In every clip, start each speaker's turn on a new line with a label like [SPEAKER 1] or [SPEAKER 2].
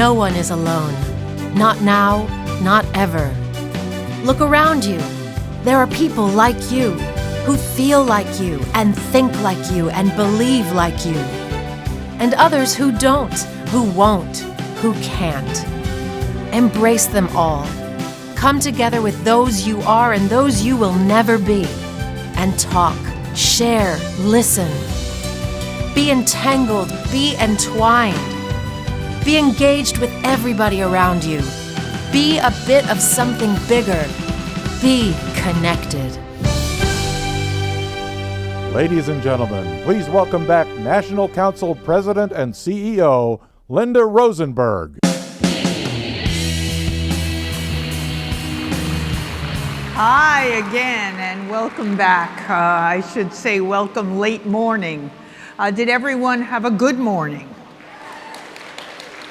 [SPEAKER 1] No one is alone. Not now, not ever. Look around you. There are people like you, who feel like you, and think like you, and believe like you. And others who don't, who won't, who can't. Embrace them all. Come together with those you are and those you will never be. And talk, share, listen. Be entangled, be entwined. Be engaged with everybody around you. Be a bit of something bigger. Be connected.
[SPEAKER 2] Ladies and gentlemen, please welcome back National Council President and CEO, Linda Rosenberg.
[SPEAKER 3] Hi again, and welcome back. I should say welcome late morning. Did everyone have a good morning?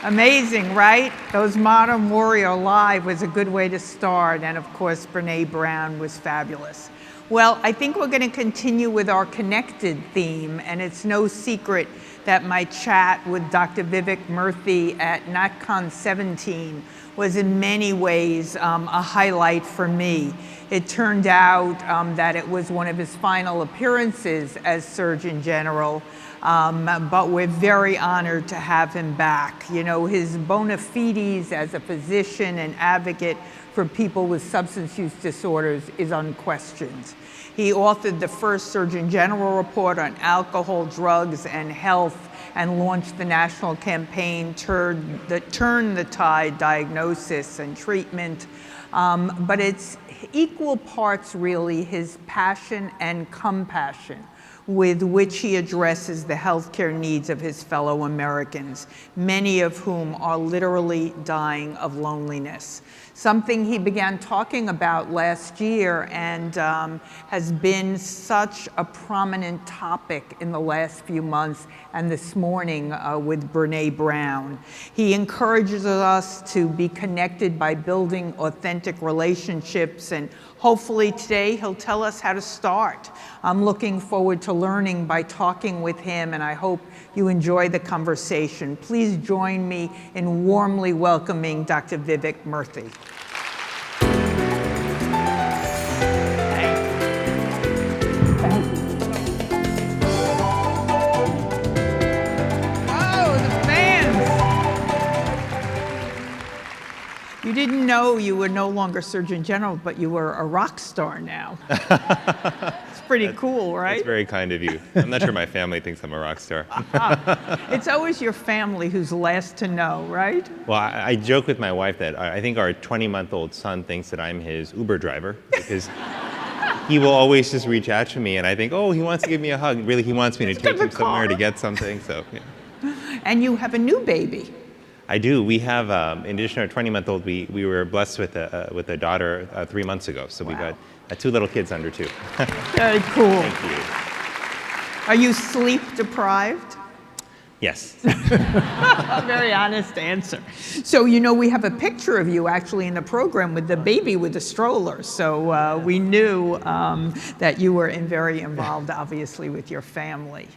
[SPEAKER 3] Amazing, right? Those Modern Warrior Live was a good way to start, and of course, Brene Brown was fabulous. Well, I think we're going to continue with our connected theme, and it's no secret that my chat with Dr. Vivek Murthy at NatCon 17 was in many ways a highlight for me. It turned out that it was one of his final appearances as Surgeon General, but we're very honored to have him back. You know, his bona fides as a physician and advocate for people with substance use disorders is unquestioned. He authored the first Surgeon General report on alcohol, drugs, and health, and launched the national campaign Turn the Tide Diagnosis and Treatment. But it's equal parts really his passion and compassion with which he addresses the healthcare needs of his fellow Americans, many of whom are literally dying of loneliness. Something he began talking about last year and has been such a prominent topic in the last few months and this morning with Brene Brown. He encourages us to be connected by building authentic relationships, and hopefully today he'll tell us how to start. I'm looking forward to learning by talking with him, and I hope you enjoy the conversation. Please join me in warmly welcoming Dr. Vivek Murthy. You didn't know you were no longer Surgeon General, but you were a rock star now. It's pretty cool, right?
[SPEAKER 4] That's very kind of you. I'm not sure my family thinks I'm a rock star.
[SPEAKER 3] It's always your family who's last to know, right?
[SPEAKER 4] Well, I joke with my wife that I think our 20-month-old son thinks that I'm his Uber driver because he will always just reach out to me and I think, oh, he wants to give me a hug. Really, he wants me to take him somewhere to get something. So, yeah.
[SPEAKER 3] And you have a new baby.
[SPEAKER 4] I do. We have, in addition to our 20-month-old, we were blessed with a daughter 3 months ago. So we got 2 little kids under 2.
[SPEAKER 3] Very cool.
[SPEAKER 4] Thank you.
[SPEAKER 3] Are you sleep deprived?
[SPEAKER 4] Yes.
[SPEAKER 3] A very honest answer. So, you know, we have a picture of you actually in the program with the baby with the stroller. So we knew that you were very involved, obviously, with your family.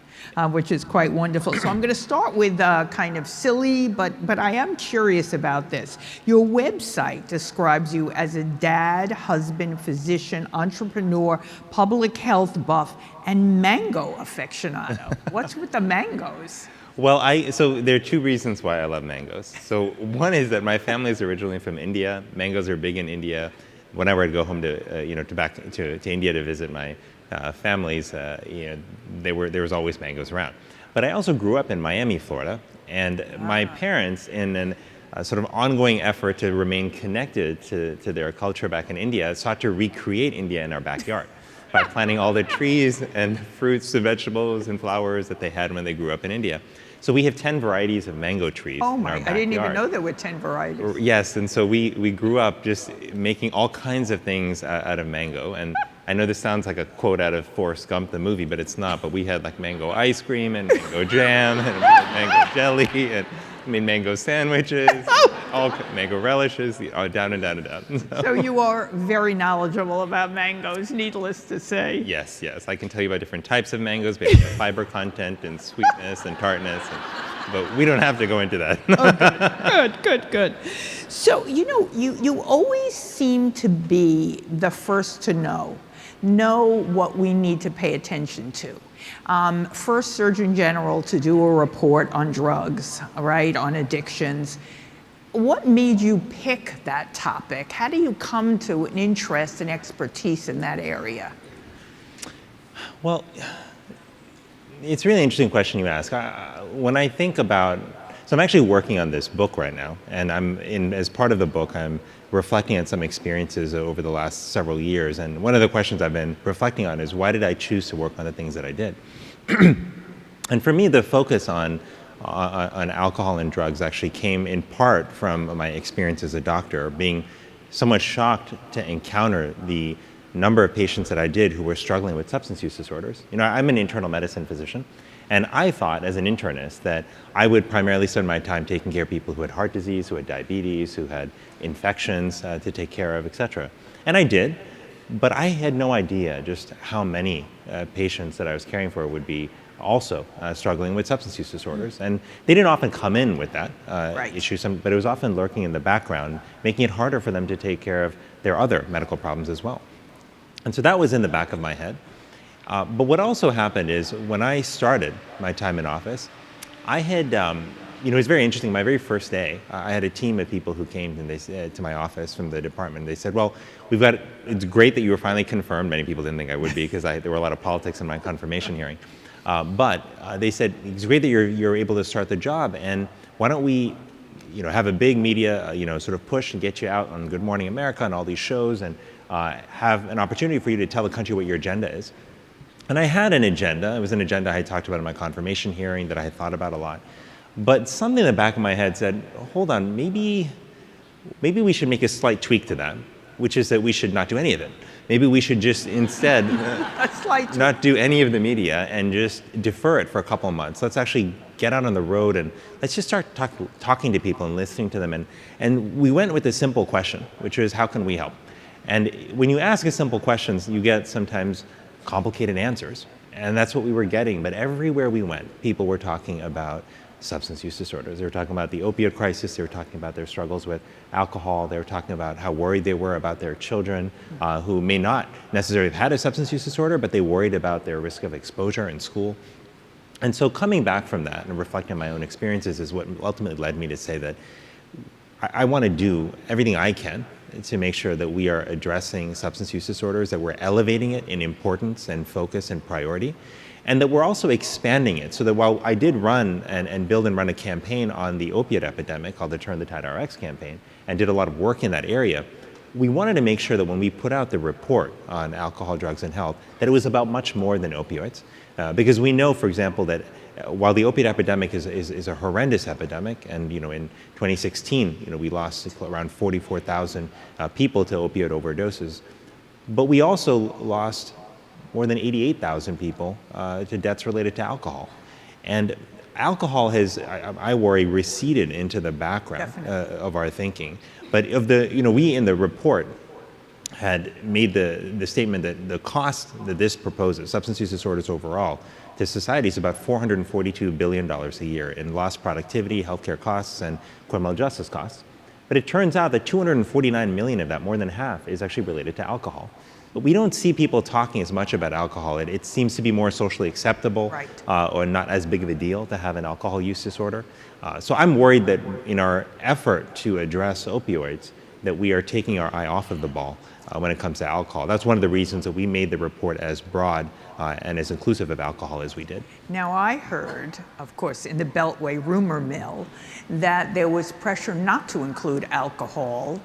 [SPEAKER 3] Which is quite wonderful. So I'm going to start with kind of silly, but I am curious about this. Your website describes you as a dad, husband, physician, entrepreneur, public health buff, and mango aficionado. What's with the mangoes?
[SPEAKER 4] Well, so there are 2 reasons why I love mangoes. So one is that my family is originally from India. Mangoes are big in India. Whenever I'd go home to India to visit my families, there was always mangoes around. But I also grew up in Miami, Florida, and my parents, in a sort of ongoing effort to remain connected to their culture back in India, sought to recreate India in our backyard by planting all the trees and fruits and vegetables and flowers that they had when they grew up in India. So we have 10 varieties of mango trees in our backyard.
[SPEAKER 3] I didn't even know there were 10 varieties.
[SPEAKER 4] Yes, and so we grew up just making all kinds of things out of mango. And I know this sounds like a quote out of Forrest Gump, the movie, but it's not. But we had like mango ice cream and mango jam and mango jelly and mango sandwiches, all mango relishes, down and down and down.
[SPEAKER 3] So you are very knowledgeable about mangoes, needless to say.
[SPEAKER 4] Yes. I can tell you about different types of mangoes based on fiber content and sweetness and tartness. but we don't have to go into that.
[SPEAKER 3] Good. So, you always seem to be the first to know what we need to pay attention to. First Surgeon General to do a report on drugs, right, on addictions. What made you pick that topic? How do you come to an interest and expertise in that area?
[SPEAKER 4] Well, it's a really interesting question you ask. When I think about, so I'm actually working on this book right now, and as part of the book, I'm reflecting on some experiences over the last several years. And one of the questions I've been reflecting on is, why did I choose to work on the things that I did? And for me, the focus on alcohol and drugs actually came in part from my experience as a doctor, being somewhat shocked to encounter the number of patients that I did who were struggling with substance use disorders. I'm an internal medicine physician, and I thought as an internist that I would primarily spend my time taking care of people who had heart disease, who had diabetes, who had infections to take care of, et cetera. And I did, but I had no idea just how many patients that I was caring for would be also struggling with substance use disorders. And they didn't often come in with that issue, but it was often lurking in the background, making it harder for them to take care of their other medical problems as well. And so that was in the back of my head. But what also happened is when I started my time in office, I had, it was very interesting. My very first day, I had a team of people who came and they said to my office from the department. They said, well, it's great that you were finally confirmed. Many people didn't think I would be because there were a lot of politics in my confirmation hearing. But they said, it's great that you're able to start the job, and why don't we have a big media sort of push and get you out on Good Morning America and all these shows, and have an opportunity for you to tell the country what your agenda is. And I had an agenda. It was an agenda I had talked about in my confirmation hearing that I had thought about a lot. But something in the back of my head said, hold on, maybe we should make a slight tweak to that, which is that we should not do any of it. Maybe we should just instead not do any of the media and just defer it for a couple of months. Let's actually get out on the road and let's just start talking to people and listening to them. And we went with a simple question, which is, how can we help? And when you ask a simple questions, you get sometimes complicated answers. And that's what we were getting. But everywhere we went, people were talking about substance use disorders. They were talking about the opioid crisis. They were talking about their struggles with alcohol. They were talking about how worried they were about their children who may not necessarily have had a substance use disorder, but they worried about their risk of exposure in school. And so coming back from that and reflecting on my own experiences is what ultimately led me to say that I want to do everything I can to make sure that we are addressing substance use disorders, that we're elevating it in importance and focus and priority, and that we're also expanding it so that while I did run and build and run a campaign on the opiate epidemic called the Turn the Tide RX campaign and did a lot of work in that area, we wanted to make sure that when we put out the report on alcohol, drugs, and health, that it was about much more than opioids. Because we know, for example, that while the opiate epidemic is a horrendous epidemic, and in 2016, we lost around 44,000 people to opioid overdoses, but we also lost more than 88,000 people to deaths related to alcohol. And alcohol has, I worry, receded into the background of our thinking. But we in the report had made the statement that the cost that this proposes, substance use disorders overall, to society is about $442 billion a year in lost productivity, healthcare costs, and criminal justice costs. But it turns out that 249 million of that, more than half, is actually related to alcohol. But we don't see people talking as much about alcohol. It seems to be more socially acceptable or not as big of a deal to have an alcohol use disorder. So I'm worried that in our effort to address opioids, that we are taking our eye off of the ball when it comes to alcohol. That's one of the reasons that we made the report as broad and as inclusive of alcohol as we did.
[SPEAKER 3] Now, I heard, of course, in the Beltway rumor mill, that there was pressure not to include alcohol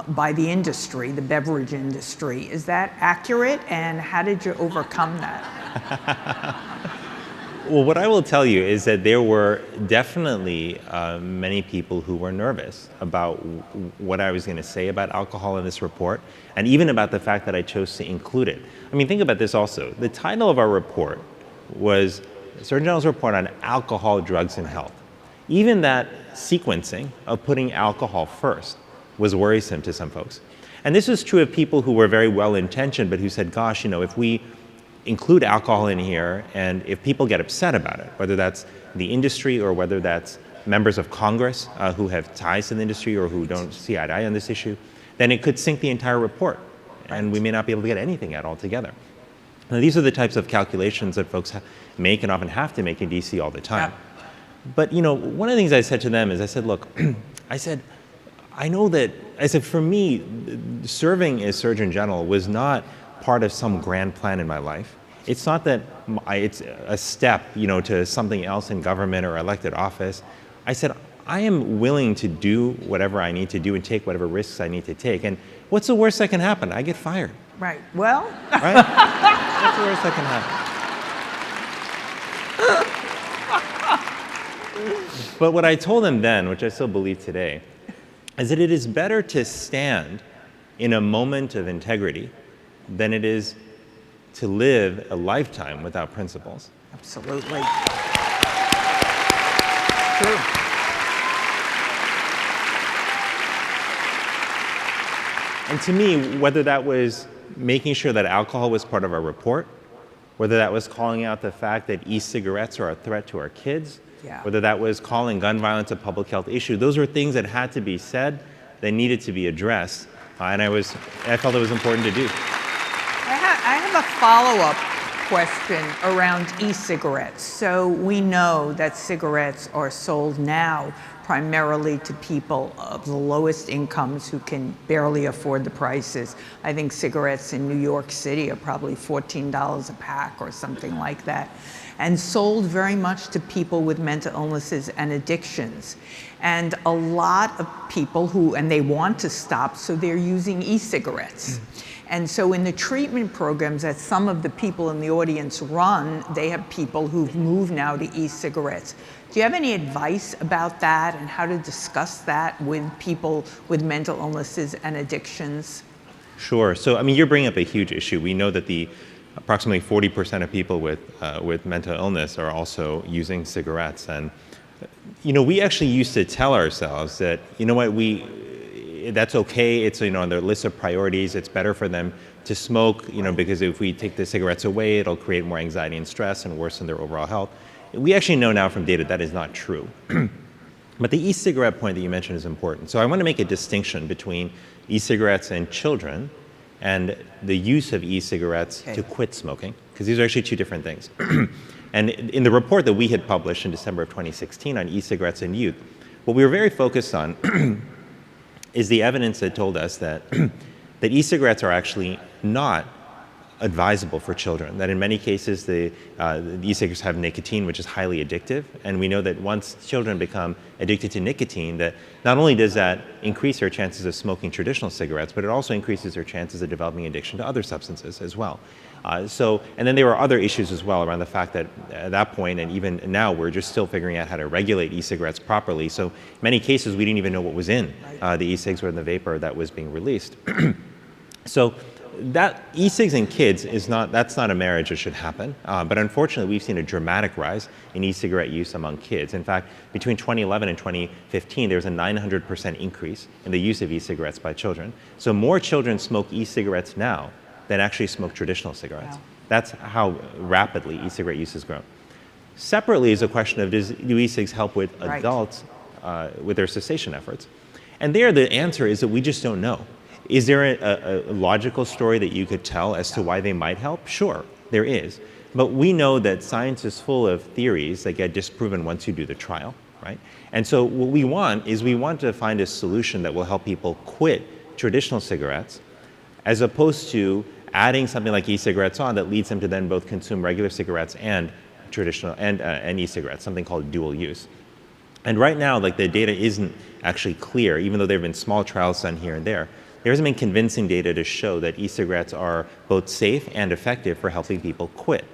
[SPEAKER 3] by the industry, the beverage industry. Is that accurate, and how did you overcome that?
[SPEAKER 4] Well, what I will tell you is that there were definitely many people who were nervous about what I was going to say about alcohol in this report, and even about the fact that I chose to include it. I mean, think about this also. The title of our report was Surgeon General's Report on Alcohol, Drugs, and Health. Even that sequencing of putting alcohol first was worrisome to some folks. And this was true of people who were very well-intentioned, but who said, gosh, if we include alcohol in here, and if people get upset about it, whether that's the industry or whether that's members of Congress who have ties to the industry or who don't see eye to eye on this issue, then it could sink the entire report, and we may not be able to get anything out altogether. Now, these are the types of calculations that folks make and often have to make in DC all the time.
[SPEAKER 3] Yeah.
[SPEAKER 4] But one of the things I said to them is, I said, look, I said, for me, serving as Surgeon General was not part of some grand plan in my life. It's not that it's a step, to something else in government or elected office. I said, I am willing to do whatever I need to do and take whatever risks I need to take. And what's the worst that can happen? I get fired.
[SPEAKER 3] Right. Well.
[SPEAKER 4] Right? What's the worst that can happen? But what I told them then, which I still believe today, is that it is better to stand in a moment of integrity than it is to live a lifetime without principles.
[SPEAKER 3] Absolutely. True.
[SPEAKER 4] And to me, whether that was making sure that alcohol was part of our report, whether that was calling out the fact that e-cigarettes are a threat to our kids, whether that was calling gun violence a public health issue, those were things that had to be said, that needed to be addressed, and I felt it was important to do.
[SPEAKER 3] I have a follow-up question around e-cigarettes. So we know that cigarettes are sold now primarily to people of the lowest incomes who can barely afford the prices. I think cigarettes in New York City are probably $14 a pack or something like that, and sold very much to people with mental illnesses and addictions. And a lot of people and they want to stop, so they're using e-cigarettes. And so in the treatment programs that some of the people in the audience run, they have people who've moved now to e-cigarettes. Do you have any advice about that and how to discuss that with people with mental illnesses and addictions?
[SPEAKER 4] Sure. So, you're bringing up a huge issue. We know that approximately 40% of people with mental illness are also using cigarettes. And, we actually used to tell ourselves that, that's okay. It's, on their list of priorities. It's better for them to smoke, because if we take the cigarettes away, it'll create more anxiety and stress and worsen their overall health. We actually know now from data that is not true. But the e-cigarette point that you mentioned is important. So I want to make a distinction between e-cigarettes and children and the use of e-cigarettes to quit smoking, because these are actually two different things. And in the report that we had published in December of 2016 on e-cigarettes in youth, what we were very focused on is the evidence that told us that e-cigarettes are actually not advisable for children, that in many cases the e-cigarettes have nicotine, which is highly addictive, and we know that once children become addicted to nicotine, that not only does that increase their chances of smoking traditional cigarettes, but it also increases their chances of developing addiction to other substances as well. And then there were other issues as well around the fact that at that point, and even now, we're just still figuring out how to regulate e-cigarettes properly. So in many cases, we didn't even know what was in the e-cigs or in the vapor that was being released. So that e-cigs in kids that's not a marriage that should happen. But unfortunately, we've seen a dramatic rise in e-cigarette use among kids. In fact, between 2011 and 2015, there was a 900% increase in the use of e-cigarettes by children. So more children smoke e-cigarettes now than actually smoke traditional cigarettes. Wow. That's how rapidly e-cigarette use has grown. Separately is a question of, do e-cigs help with adults with their cessation efforts? And there, the answer is that we just don't know. Is there a logical story that you could tell as to why they might help? Sure, there is. But we know that science is full of theories that get disproven once you do the trial, right? And so what we want to find a solution that will help people quit traditional cigarettes, as opposed to adding something like e-cigarettes on that leads them to then both consume regular cigarettes and traditional and e-cigarettes, something called dual use. And right now, the data isn't actually clear, even though there have been small trials done here and there. There hasn't been convincing data to show that e-cigarettes are both safe and effective for helping people quit.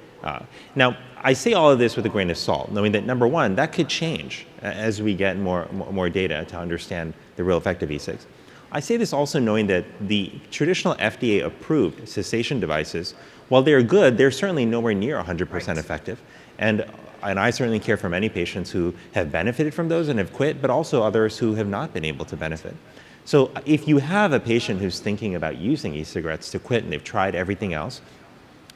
[SPEAKER 4] Now, I say all of this with a grain of salt, knowing that, number one, that could change as we get more data to understand the real effect of e-cigs. I say this also knowing that the traditional FDA-approved cessation devices, while they're good, they're certainly nowhere near 100% effective. And I certainly care for many patients who have benefited from those and have quit, but also others who have not been able to benefit. So if you have a patient who's thinking about using e-cigarettes to quit and they've tried everything else,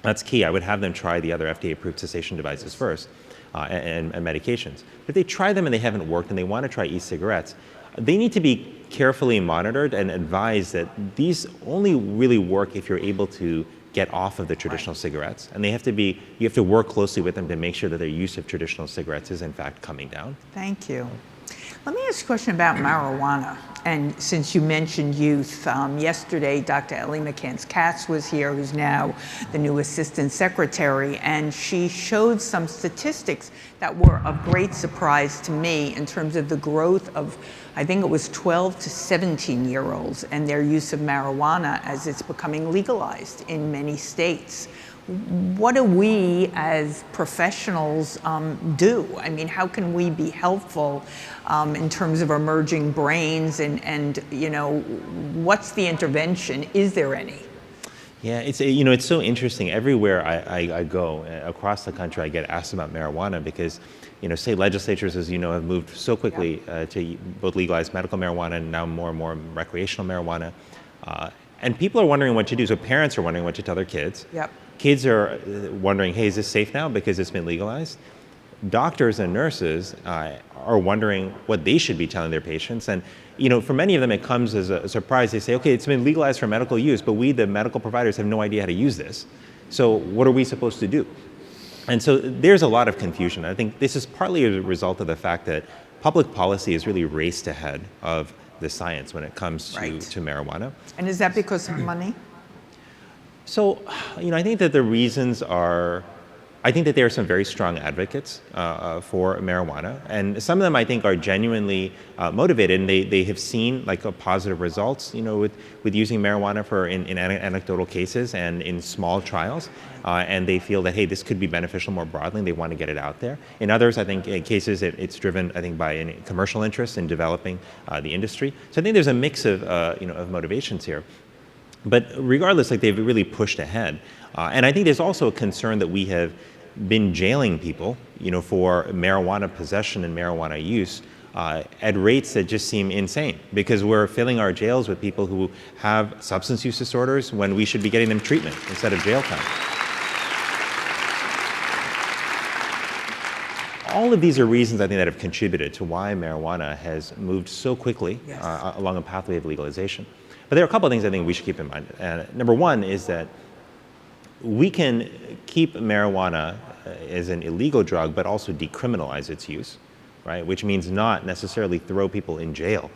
[SPEAKER 4] That's key. I would have them try the other FDA-approved cessation devices first and medications. If they try them and they haven't worked and they want to try e-cigarettes, they need to be carefully monitored and advised that these only really work if you're able to get off of the traditional cigarettes. And you have to work closely with them to make sure that their use of traditional cigarettes is in fact coming down.
[SPEAKER 3] Thank you. Let me ask a question about marijuana. And since you mentioned youth, yesterday Dr. Ellie McCants-Katz was here, who's now the new Assistant Secretary, and she showed some statistics that were of great surprise to me in terms of the growth of, I think it was 12 to 17-year-olds and their use of marijuana as it's becoming legalized in many states. What do we as professionals do? I mean, how can we be helpful in terms of emerging brains and you know, what's the intervention? Is there any?
[SPEAKER 4] Yeah, it's so interesting. Everywhere I go across the country, I get asked about marijuana because, state legislatures, as you know, have moved so quickly to both legalize medical marijuana and now more and more recreational marijuana. And people are wondering what to do. So parents are wondering what to tell their kids.
[SPEAKER 3] Yep.
[SPEAKER 4] Kids are wondering, hey, is this safe now because it's been legalized? Doctors and nurses are wondering what they should be telling their patients. And, for many of them, it comes as a surprise. They say, okay, it's been legalized for medical use, but we, the medical providers, have no idea how to use this. So what are we supposed to do? And so there's a lot of confusion. I think this is partly a result of the fact that public policy has really raced ahead of the science when it comes to marijuana.
[SPEAKER 3] And is that because of money?
[SPEAKER 4] So, I think that the reasons are, I think that there are some very strong advocates for marijuana, and some of them I think are genuinely motivated, and they have seen like a positive results, with using marijuana in anecdotal cases and in small trials, and they feel that, hey, this could be beneficial more broadly, and they want to get it out there. In others, I think in cases it's driven, I think, by a commercial interest in developing the industry. So I think there's a mix of of motivations here. But regardless, they've really pushed ahead. And I think there's also a concern that we have been jailing people, for marijuana possession and marijuana use at rates that just seem insane, because we're filling our jails with people who have substance use disorders when we should be getting them treatment instead of jail time. All of these are reasons, I think, that have contributed to why marijuana has moved so quickly along a pathway of legalization. But there are a couple of things I think we should keep in mind. Number one is that we can keep marijuana as an illegal drug, but also decriminalize its use, right? Which means not necessarily throw people in jail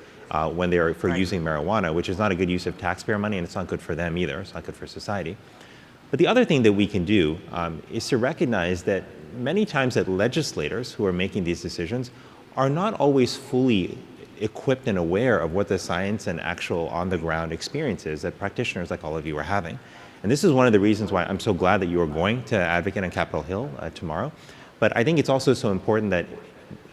[SPEAKER 4] when they're using marijuana, which is not a good use of taxpayer money, and it's not good for them either. It's not good for society. But the other thing that we can do is to recognize that many times that legislators who are making these decisions are not always fully equipped and aware of what the science and actual on-the-ground experience is that practitioners like all of you are having. And this is one of the reasons why I'm so glad that you are going to advocate on Capitol Hill tomorrow. But I think it's also so important that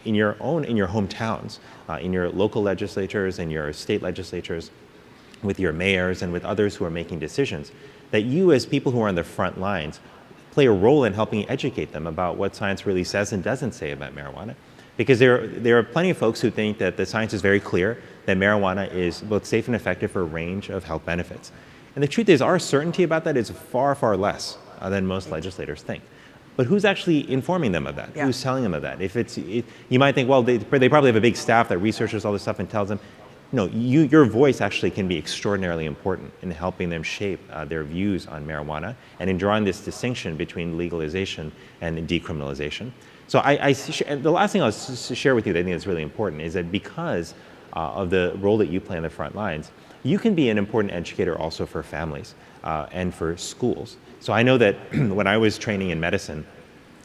[SPEAKER 4] in your hometowns, in your local legislatures, in your state legislatures, with your mayors and with others who are making decisions, that you as people who are on the front lines play a role in helping educate them about what science really says and doesn't say about marijuana. Because there are plenty of folks who think that the science is very clear that marijuana is both safe and effective for a range of health benefits. And the truth is, our certainty about that is far, far less than most legislators think. But who's actually informing them of that? Yeah. Who's telling them of that? You might think, well, they probably have a big staff that researches all this stuff and tells them. No, your voice actually can be extraordinarily important in helping them shape their views on marijuana and in drawing this distinction between legalization and decriminalization. So the last thing I'll share with you that I think is really important is that because of the role that you play on the front lines, you can be an important educator also for families and for schools. So I know that when I was training in medicine,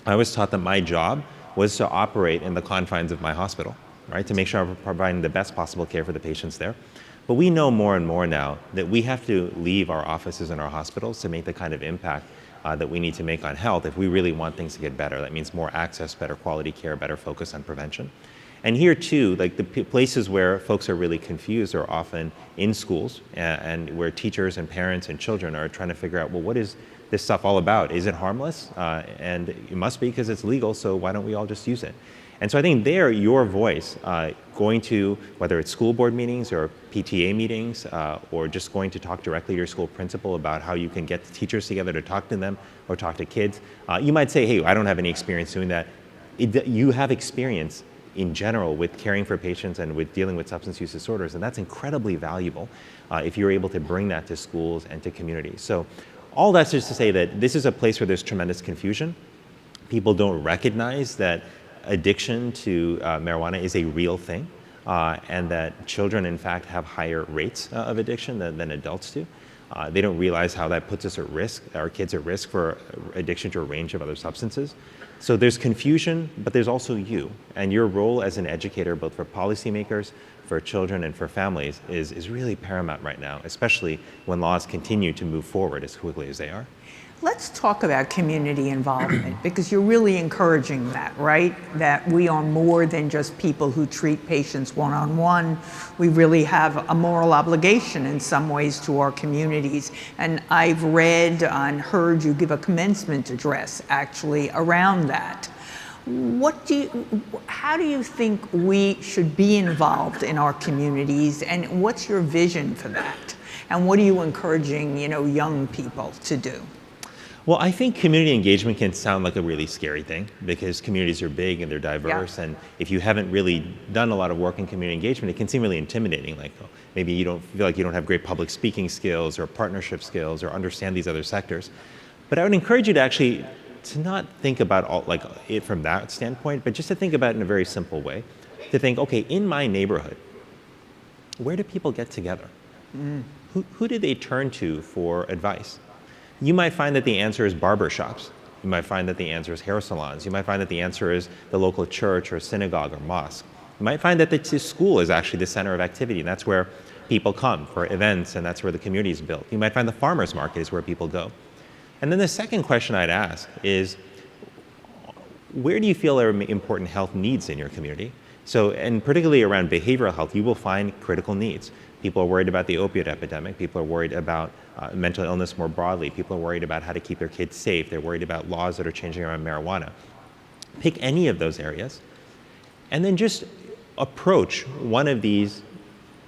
[SPEAKER 4] I was taught that my job was to operate in the confines of my hospital, right? To make sure I'm providing the best possible care for the patients there. But we know more and more now that we have to leave our offices and our hospitals to make the kind of impact that we need to make on health if we really want things to get better. That means more access, better quality care, better focus on prevention. And here too, like the places where folks are really confused are often in schools and where teachers and parents and children are trying to figure out, well, what is this stuff all about? Is it harmless? And it must be because it's legal, so why don't we all just use it? And so I think there, your voice, going to, whether it's school board meetings or PTA meetings, or just going to talk directly to your school principal about how you can get the teachers together to talk to them or talk to kids. You might say, hey, I don't have any experience doing that. You have experience in general with caring for patients and with dealing with substance use disorders, and that's incredibly valuable if you're able to bring that to schools and to communities. So all that's just to say that this is a place where there's tremendous confusion. People don't recognize that addiction to marijuana is a real thing, and that children, in fact, have higher rates of addiction than adults do. They don't realize how that puts us at risk, our kids at risk for addiction to a range of other substances. So there's confusion, but there's also you. And your role as an educator, both for policymakers, for children, and for families, is really paramount right now, especially when laws continue to move forward as quickly as they are.
[SPEAKER 3] Let's talk about community involvement, because you're really encouraging that, right? That we are more than just people who treat patients one-on-one. We really have a moral obligation in some ways to our communities. And I've read and heard you give a commencement address actually around that. How do you think we should be involved in our communities, and what's your vision for that? And what are you encouraging, young people to do?
[SPEAKER 4] Well, I think community engagement can sound like a really scary thing because communities are big and they're diverse. Yeah. And if you haven't really done a lot of work in community engagement, it can seem really intimidating. Like, oh, maybe you don't feel like you don't have great public speaking skills or partnership skills or understand these other sectors. But I would encourage you to not think about it from that standpoint, but just to think about it in a very simple way. To think, okay, in my neighborhood, where do people get together? Who do they turn to for advice? You might find that the answer is barber shops. You might find that the answer is hair salons. You might find that the answer is the local church or synagogue or mosque. You might find that the school is actually the center of activity, and that's where people come for events, and that's where the community is built. You might find the farmer's market is where people go. And then the second question I'd ask is, where do you feel there are important health needs in your community? So, and particularly around behavioral health, you will find critical needs. People are worried about the opioid epidemic. People are worried about mental illness more broadly. People are worried about how to keep their kids safe. They're worried about laws that are changing around marijuana. Pick any of those areas, and then just approach one of these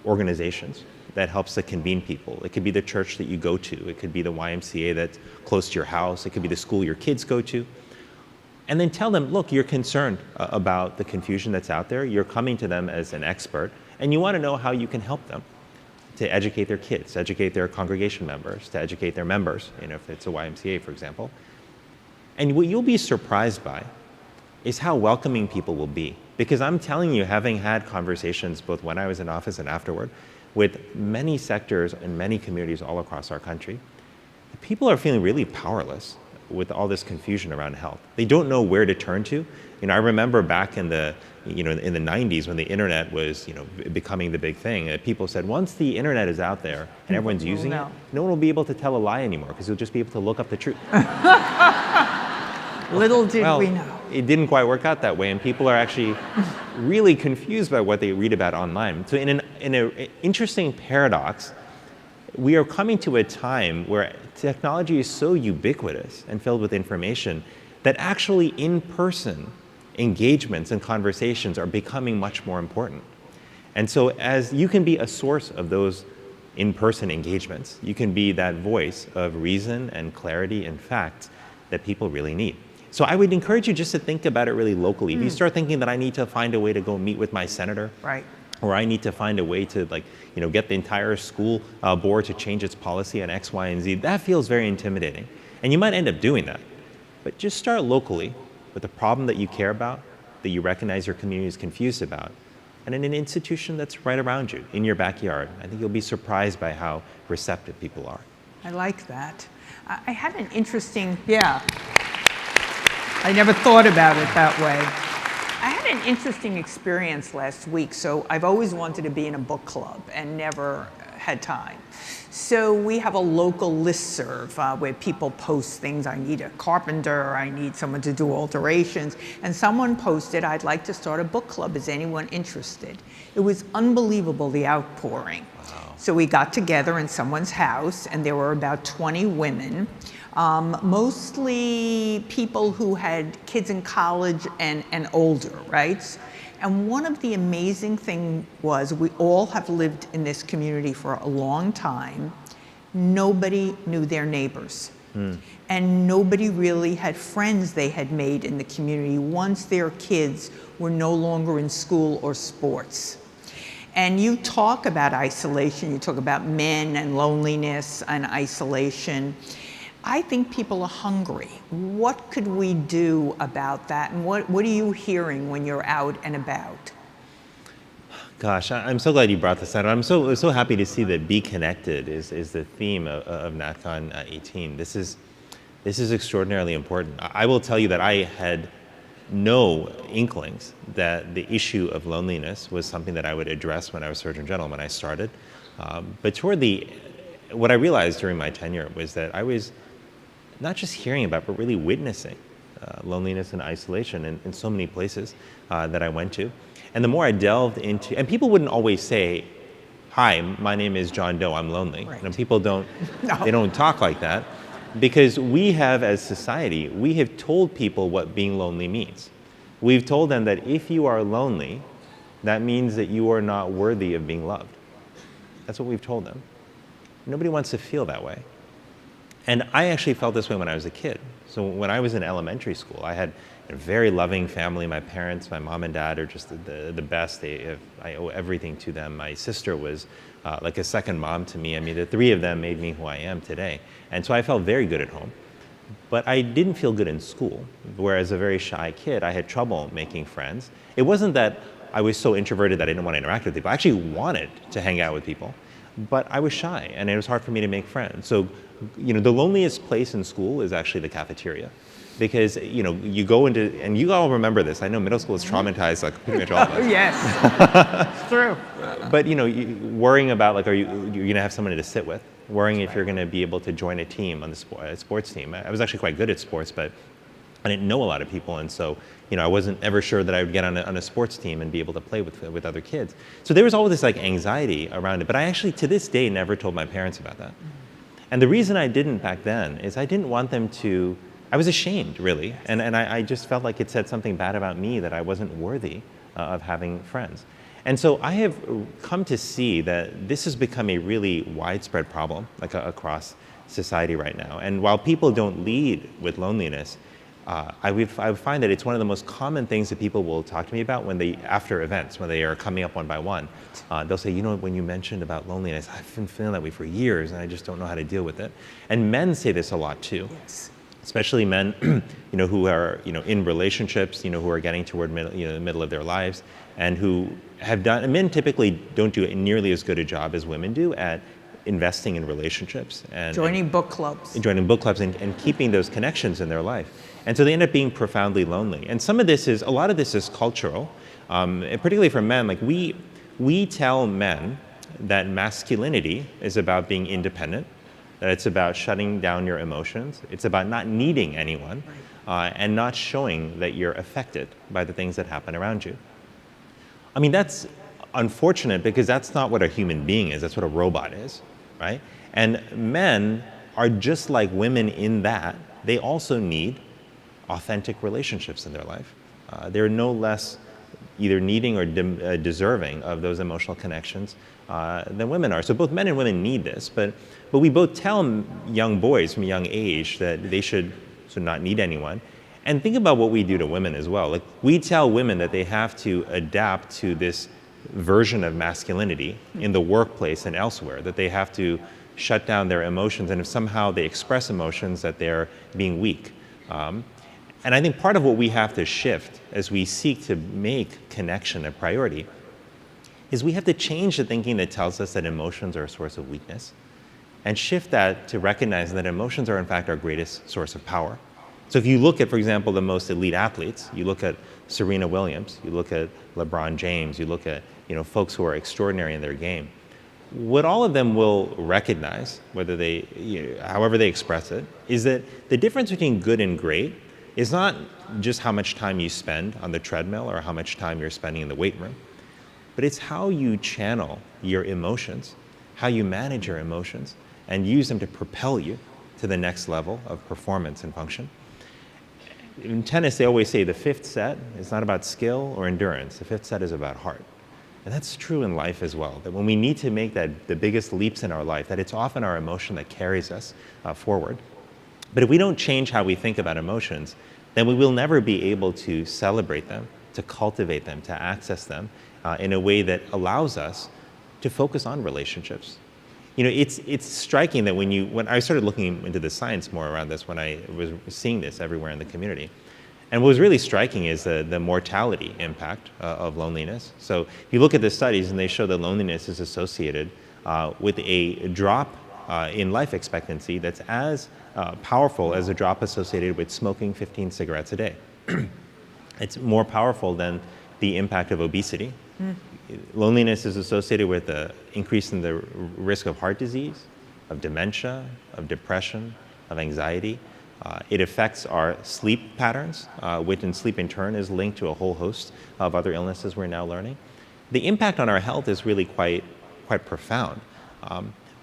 [SPEAKER 4] organizations that helps to convene people. It could be the church that you go to. It could be the YMCA that's close to your house. It could be the school your kids go to. And then tell them, look, you're concerned about the confusion that's out there. You're coming to them as an expert, and you want to know how you can help them to educate their kids, to educate their congregation members, to educate their members, if it's a YMCA, for example. And what you'll be surprised by is how welcoming people will be. Because I'm telling you, having had conversations both when I was in office and afterward with many sectors and many communities all across our country, people are feeling really powerless with all this confusion around health. They don't know where to turn to. I remember back in the in the 90s when the internet was becoming the big thing, people said once the internet is out there and everyone's using it, no one will be able to tell a lie anymore because you'll just be able to look up the truth.
[SPEAKER 3] Little did we know.
[SPEAKER 4] It didn't quite work out that way, and people are actually really confused by what they read about online. So in an interesting paradox, we are coming to a time where technology is so ubiquitous and filled with information that actually in-person engagements and conversations are becoming much more important. And so as you can be a source of those in-person engagements, you can be that voice of reason and clarity and facts that people really need. So I would encourage you just to think about it really locally. If you start thinking that I need to find a way to go meet with my senator,
[SPEAKER 3] right,
[SPEAKER 4] or I need to find a way to get the entire school board to change its policy on X, Y, and Z, that feels very intimidating. And you might end up doing that. But just start locally with a problem that you care about, that you recognize your community is confused about, and in an institution that's right around you, in your backyard. I think you'll be surprised by how receptive people are.
[SPEAKER 3] I like that. I had an interesting, I never thought about it that way. I had an interesting experience last week. So I've always wanted to be in a book club and never had time. So we have a local listserv where people post things. I need a carpenter, I need someone to do alterations. And someone posted, I'd like to start a book club. Is anyone interested? It was unbelievable, the outpouring. Wow. So we got together in someone's house, and there were about 20 women, mostly people who had kids in college and older, right? And one of the amazing things was we all have lived in this community for a long time. Nobody knew their neighbors. And nobody really had friends they had made in the community once their kids were no longer in school or sports. And you talk about isolation, you talk about men and loneliness and isolation. I think people are hungry. What could we do about that? And what are you hearing when you're out and about?
[SPEAKER 4] Gosh, I'm so glad you brought this out. I'm so happy to see that Be Connected is the theme of NatCon 18. This is extraordinarily important. I will tell you that I had no inklings that the issue of loneliness was something that I would address when I was Surgeon General when I started. But what I realized during my tenure was that I was not just hearing about, but really witnessing loneliness and isolation in so many places that I went to. And the more I delved into, and people wouldn't always say, "Hi, my name is John Doe, I'm lonely."
[SPEAKER 3] Right.
[SPEAKER 4] And people don't,
[SPEAKER 3] No.
[SPEAKER 4] they don't talk like that, because we have, as society, we have told people what being lonely means. We've told them that if you are lonely, that means that you are not worthy of being loved. That's what we've told them. Nobody wants to feel that way. And I actually felt this way when I was a kid. So when I was in elementary school, I had a very loving family. My parents, my mom and dad are just the best. I owe everything to them. My sister was like a second mom to me. I mean, the three of them made me who I am today. And so I felt very good at home. But I didn't feel good in school. Whereas a very shy kid, I had trouble making friends. It wasn't that I was so introverted that I didn't want to interact with people. I actually wanted to hang out with people. But I was shy, and it was hard for me to make friends. So, the loneliest place in school is actually the cafeteria. Because, you go into, and you all remember this, I know middle school is traumatized, like pretty much all of us.
[SPEAKER 3] Oh, yes, it's true.
[SPEAKER 4] But, worrying about, like, you're going to have someone to sit with, worrying if you're going to be able to join a team on the sports team. I was actually quite good at sports, but I didn't know a lot of people, and so I wasn't ever sure that I would get on a sports team and be able to play with other kids. So there was all this like anxiety around it, but I actually to this day never told my parents about that. And the reason I didn't back then is I didn't want them to. I was ashamed, really, and I just felt like it said something bad about me, that I wasn't worthy of having friends. And so I have come to see that this has become a really widespread problem, like across society right now. And while people don't lead with loneliness, I would find that it's one of the most common things that people will talk to me about after events, when they are coming up one by one. They'll say, when you mentioned about loneliness, I've been feeling that way for years, and I just don't know how to deal with it. And men say this a lot too.
[SPEAKER 3] Yes.
[SPEAKER 4] Especially men, who are, in relationships, who are getting toward the middle of their lives, and who have done. And men typically don't do nearly as good a job as women do at investing in relationships and
[SPEAKER 3] Joining book clubs
[SPEAKER 4] and keeping those connections in their life. And so they end up being profoundly lonely. And a lot of this is cultural, and particularly for men. Like we tell men that masculinity is about being independent, that it's about shutting down your emotions, it's about not needing anyone, and not showing that you're affected by the things that happen around you. I mean, that's unfortunate because that's not what a human being is, that's what a robot is, right? And men are just like women in that they also need authentic relationships in their life. They're no less either needing or deserving of those emotional connections than women are. So both men and women need this, but we both tell young boys from a young age that they should not need anyone. And think about what we do to women as well. Like we tell women that they have to adapt to this version of masculinity in the workplace and elsewhere, that they have to shut down their emotions, and if somehow they express emotions, that they're being weak. And I think part of what we have to shift as we seek to make connection a priority is we have to change the thinking that tells us that emotions are a source of weakness and shift that to recognize that emotions are in fact our greatest source of power. So if you look at, for example, the most elite athletes, you look at Serena Williams, you look at LeBron James, you look at folks who are extraordinary in their game, what all of them will recognize, whether they, however they express it, is that the difference between good and great is not just how much time you spend on the treadmill or how much time you're spending in the weight room, but it's how you channel your emotions how you manage your emotions and use them to propel you to the next level of performance and function. In tennis, they always say the fifth set is not about skill or endurance. The fifth set is about heart. And that's true in life as well, that when we need to make the biggest leaps in our life, that it's often our emotion that carries us forward. But if we don't change how we think about emotions, then we will never be able to celebrate them, to cultivate them, to access them in a way that allows us to focus on relationships. You know, it's striking that when I started looking into the science more around this, when I was seeing this everywhere in the community, and what was really striking is the mortality impact of loneliness. So if you look at the studies, and they show that loneliness is associated with a drop in life expectancy that's as powerful as a drop associated with smoking 15 cigarettes a day. It's more powerful than the impact of obesity. Loneliness is associated with an increase in the risk of heart disease, of dementia, of depression, of anxiety. It affects our sleep patterns, which in sleep in turn is linked to a whole host of other illnesses we're now learning. The impact on our health is really quite profound,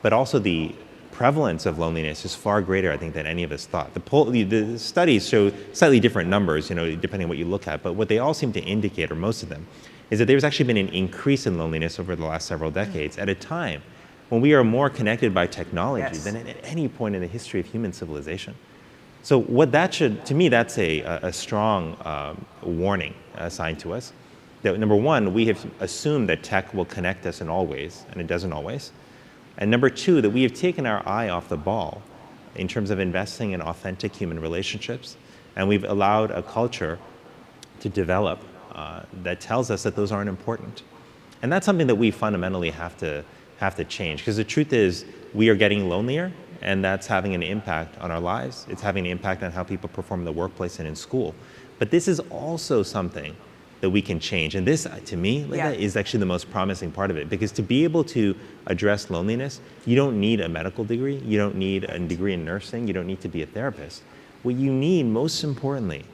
[SPEAKER 4] but also the prevalence of loneliness is far greater, I think, than any of us thought. The studies show slightly different numbers, depending on what you look at, but what they all seem to indicate, or most of them, is that there's actually been an increase in loneliness over the last several decades at a time when we are more connected by technology than at any point in the history of human civilization. So what that to me, that's a strong warning sign to us that, number one, we have assumed that tech will connect us in all ways, and it doesn't always. And number two, that we have taken our eye off the ball in terms of investing in authentic human relationships, and we've allowed a culture to develop that tells us that those aren't important. And that's something that we fundamentally have to change, because the truth is we are getting lonelier, and that's having an impact on our lives. It's having an impact on how people perform in the workplace and in school. But this is also something that we can change. And this, to me, Linda, is actually the most promising part of it, because to be able to address loneliness, you don't need a medical degree, you don't need a degree in nursing, you don't need to be a therapist. What you need, most importantly,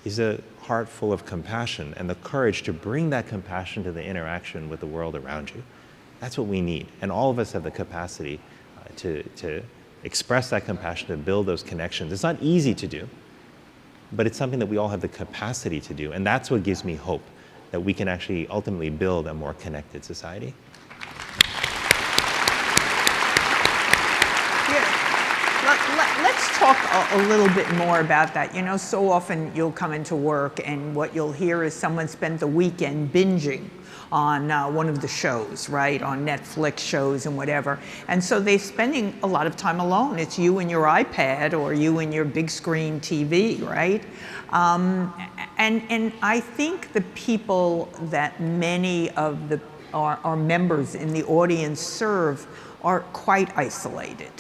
[SPEAKER 4] is a heart full of compassion and the courage to bring that compassion to the interaction with the world around you. That's what we need. And all of us have the capacity to express that compassion, to build those connections. It's not easy to do, but it's something that we all have the capacity to do. And that's what gives me hope, that we can actually ultimately build a more connected society.
[SPEAKER 3] Let's talk a little bit more about that. So often you'll come into work and what you'll hear is someone spent the weekend binging on one of the shows, right? On Netflix shows and whatever. And so they're spending a lot of time alone. It's you and your iPad or you and your big screen TV, right? And I think the people that many of our members in the audience serve are quite isolated.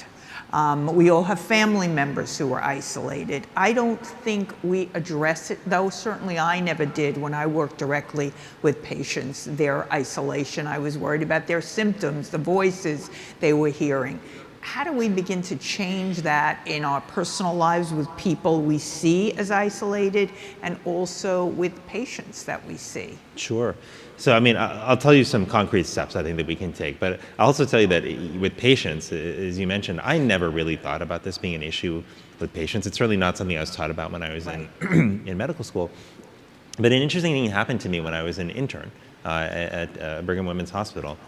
[SPEAKER 3] We all have family members who are isolated. I don't think we address it, though certainly I never did when I worked directly with patients, their isolation. I was worried about their symptoms, the voices they were hearing. How do we begin to change that in our personal lives with people we see as isolated and also with patients that we see?
[SPEAKER 4] Sure. So, I'll tell you some concrete steps I think that we can take, but I'll also tell you that with patients, as you mentioned, I never really thought about this being an issue with patients. It's certainly not something I was taught about when I was in medical school. But an interesting thing happened to me when I was an intern at Brigham Women's Hospital.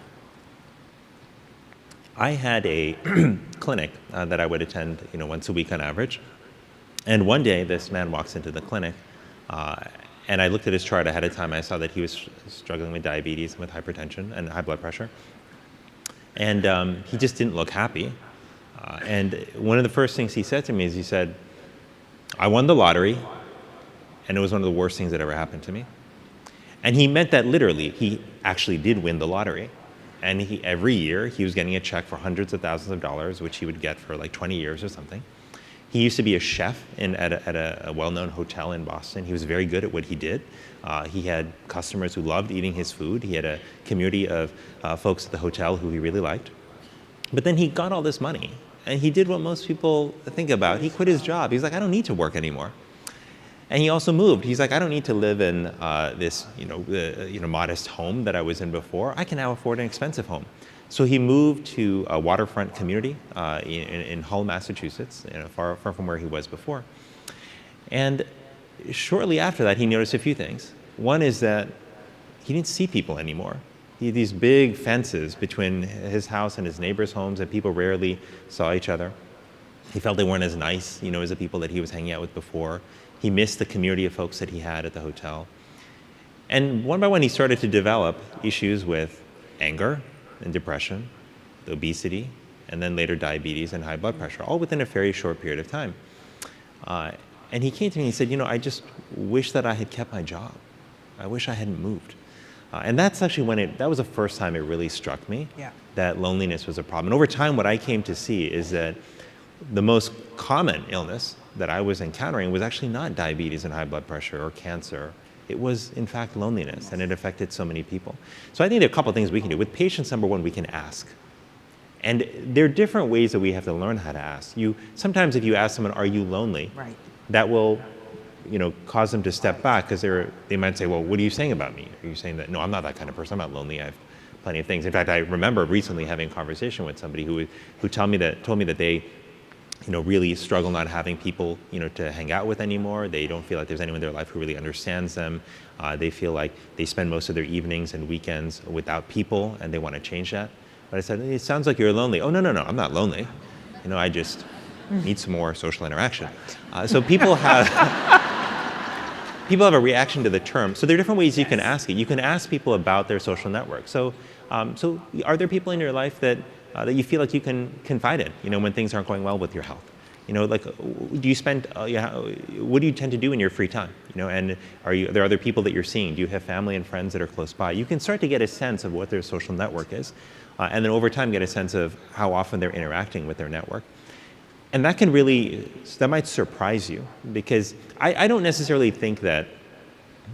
[SPEAKER 4] I had a clinic that I would attend, once a week on average. And one day, this man walks into the clinic, and I looked at his chart ahead of time. I saw that he was struggling with diabetes and with hypertension and high blood pressure. And he just didn't look happy. And one of the first things he said to me is he said, "I won the lottery, and it was one of the worst things that ever happened to me." And he meant that literally. He actually did win the lottery. And every year, he was getting a check for hundreds of thousands of dollars, which he would get for like 20 years or something. He used to be a chef at a well-known hotel in Boston. He was very good at what he did. He had customers who loved eating his food. He had a community of folks at the hotel who he really liked. But then he got all this money, and he did what most people think about. He quit his job. He's like, "I don't need to work anymore." And he also moved. He's like, "I don't need to live in this modest home that I was in before. I can now afford an expensive home." So he moved to a waterfront community in Hull, Massachusetts, far from where he was before. And shortly after that, he noticed a few things. One is that he didn't see people anymore. He had these big fences between his house and his neighbors' homes, and people rarely saw each other. He felt they weren't as nice, as the people that he was hanging out with before. He missed the community of folks that he had at the hotel. And one by one, he started to develop issues with anger and depression, obesity, and then later diabetes and high blood pressure, all within a very short period of time. And he came to me and he said, I just wish that I had kept my job. I wish I hadn't moved. And that's actually that was the first time it really struck me that loneliness was a problem. And over time, what I came to see is that the most common illness that I was encountering was actually not diabetes and high blood pressure or cancer. It was, in fact, loneliness, and it affected so many people. So I think there are a couple of things we can do. With patients, number one, we can ask. And there are different ways that we have to learn how to ask. Sometimes if you ask someone, are you lonely?
[SPEAKER 3] Right.
[SPEAKER 4] That will cause them to step back, because they might say, well, what are you saying about me? Are you saying that, no, I'm not that kind of person, I'm not lonely, I have plenty of things. In fact, I remember recently having a conversation with somebody who told me that they really struggle not having people, to hang out with anymore. They don't feel like there's anyone in their life who really understands them. They feel like they spend most of their evenings and weekends without people, and they want to change that. But I said, it sounds like you're lonely. Oh, no, I'm not lonely. I just need some more social interaction. So people have a reaction to the term. So there are different ways you can ask it. You can ask people about their social network. So are there people in your life that you feel like you can confide in, when things aren't going well with your health? Like, do you spend, what do you tend to do in your free time? And are there other people that you're seeing? Do you have family and friends that are close by? You can start to get a sense of what their social network is, and then over time get a sense of how often they're interacting with their network. And that might surprise you, because I don't necessarily think that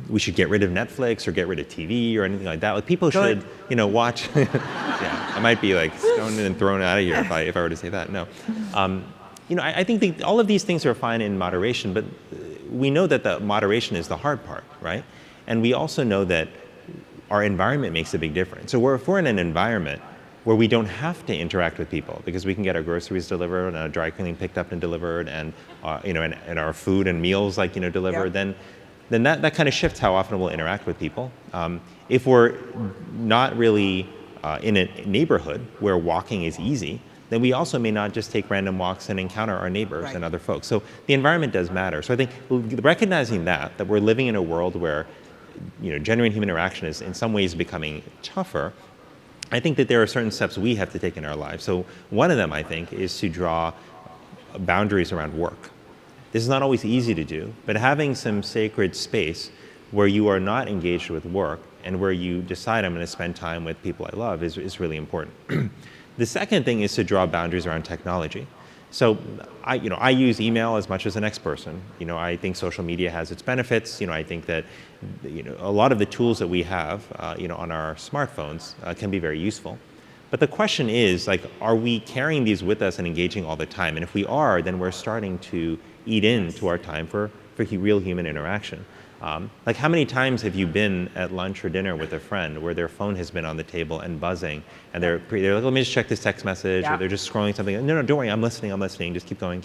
[SPEAKER 4] we should get rid of Netflix or get rid of TV or anything like that. Like, people should, watch. Yeah, I might be like stoned and thrown out of here if I were to say that. No, I think all of these things are fine in moderation, but we know that the moderation is the hard part, right? And we also know that our environment makes a big difference. So if we're in an environment where we don't have to interact with people, because we can get our groceries delivered and our dry cleaning picked up and delivered, and and our food and meals delivered, then that kind of shifts how often we'll interact with people. If we're not really in a neighborhood where walking is easy, then we also may not just take random walks and encounter our neighbors and other folks. So the environment does matter. So I think recognizing that we're living in a world where genuine human interaction is in some ways becoming tougher, I think that there are certain steps we have to take in our lives. So one of them, I think, is to draw boundaries around work. This is not always easy to do, but having some sacred space where you are not engaged with work and where you decide, I'm going to spend time with people I love is really important. The second thing is to draw boundaries around technology. So I use email as much as the next person. I think social media has its benefits. I think that a lot of the tools that we have on our smartphones can be very useful. But the question is, like, are we carrying these with us and engaging all the time? And if we are, then we're starting to eat into our time for real human interaction. Like, how many times have you been at lunch or dinner with a friend where their phone has been on the table and buzzing, and they're like, let me just check this text message, or they're just scrolling something. No, don't worry, I'm listening, just keep going.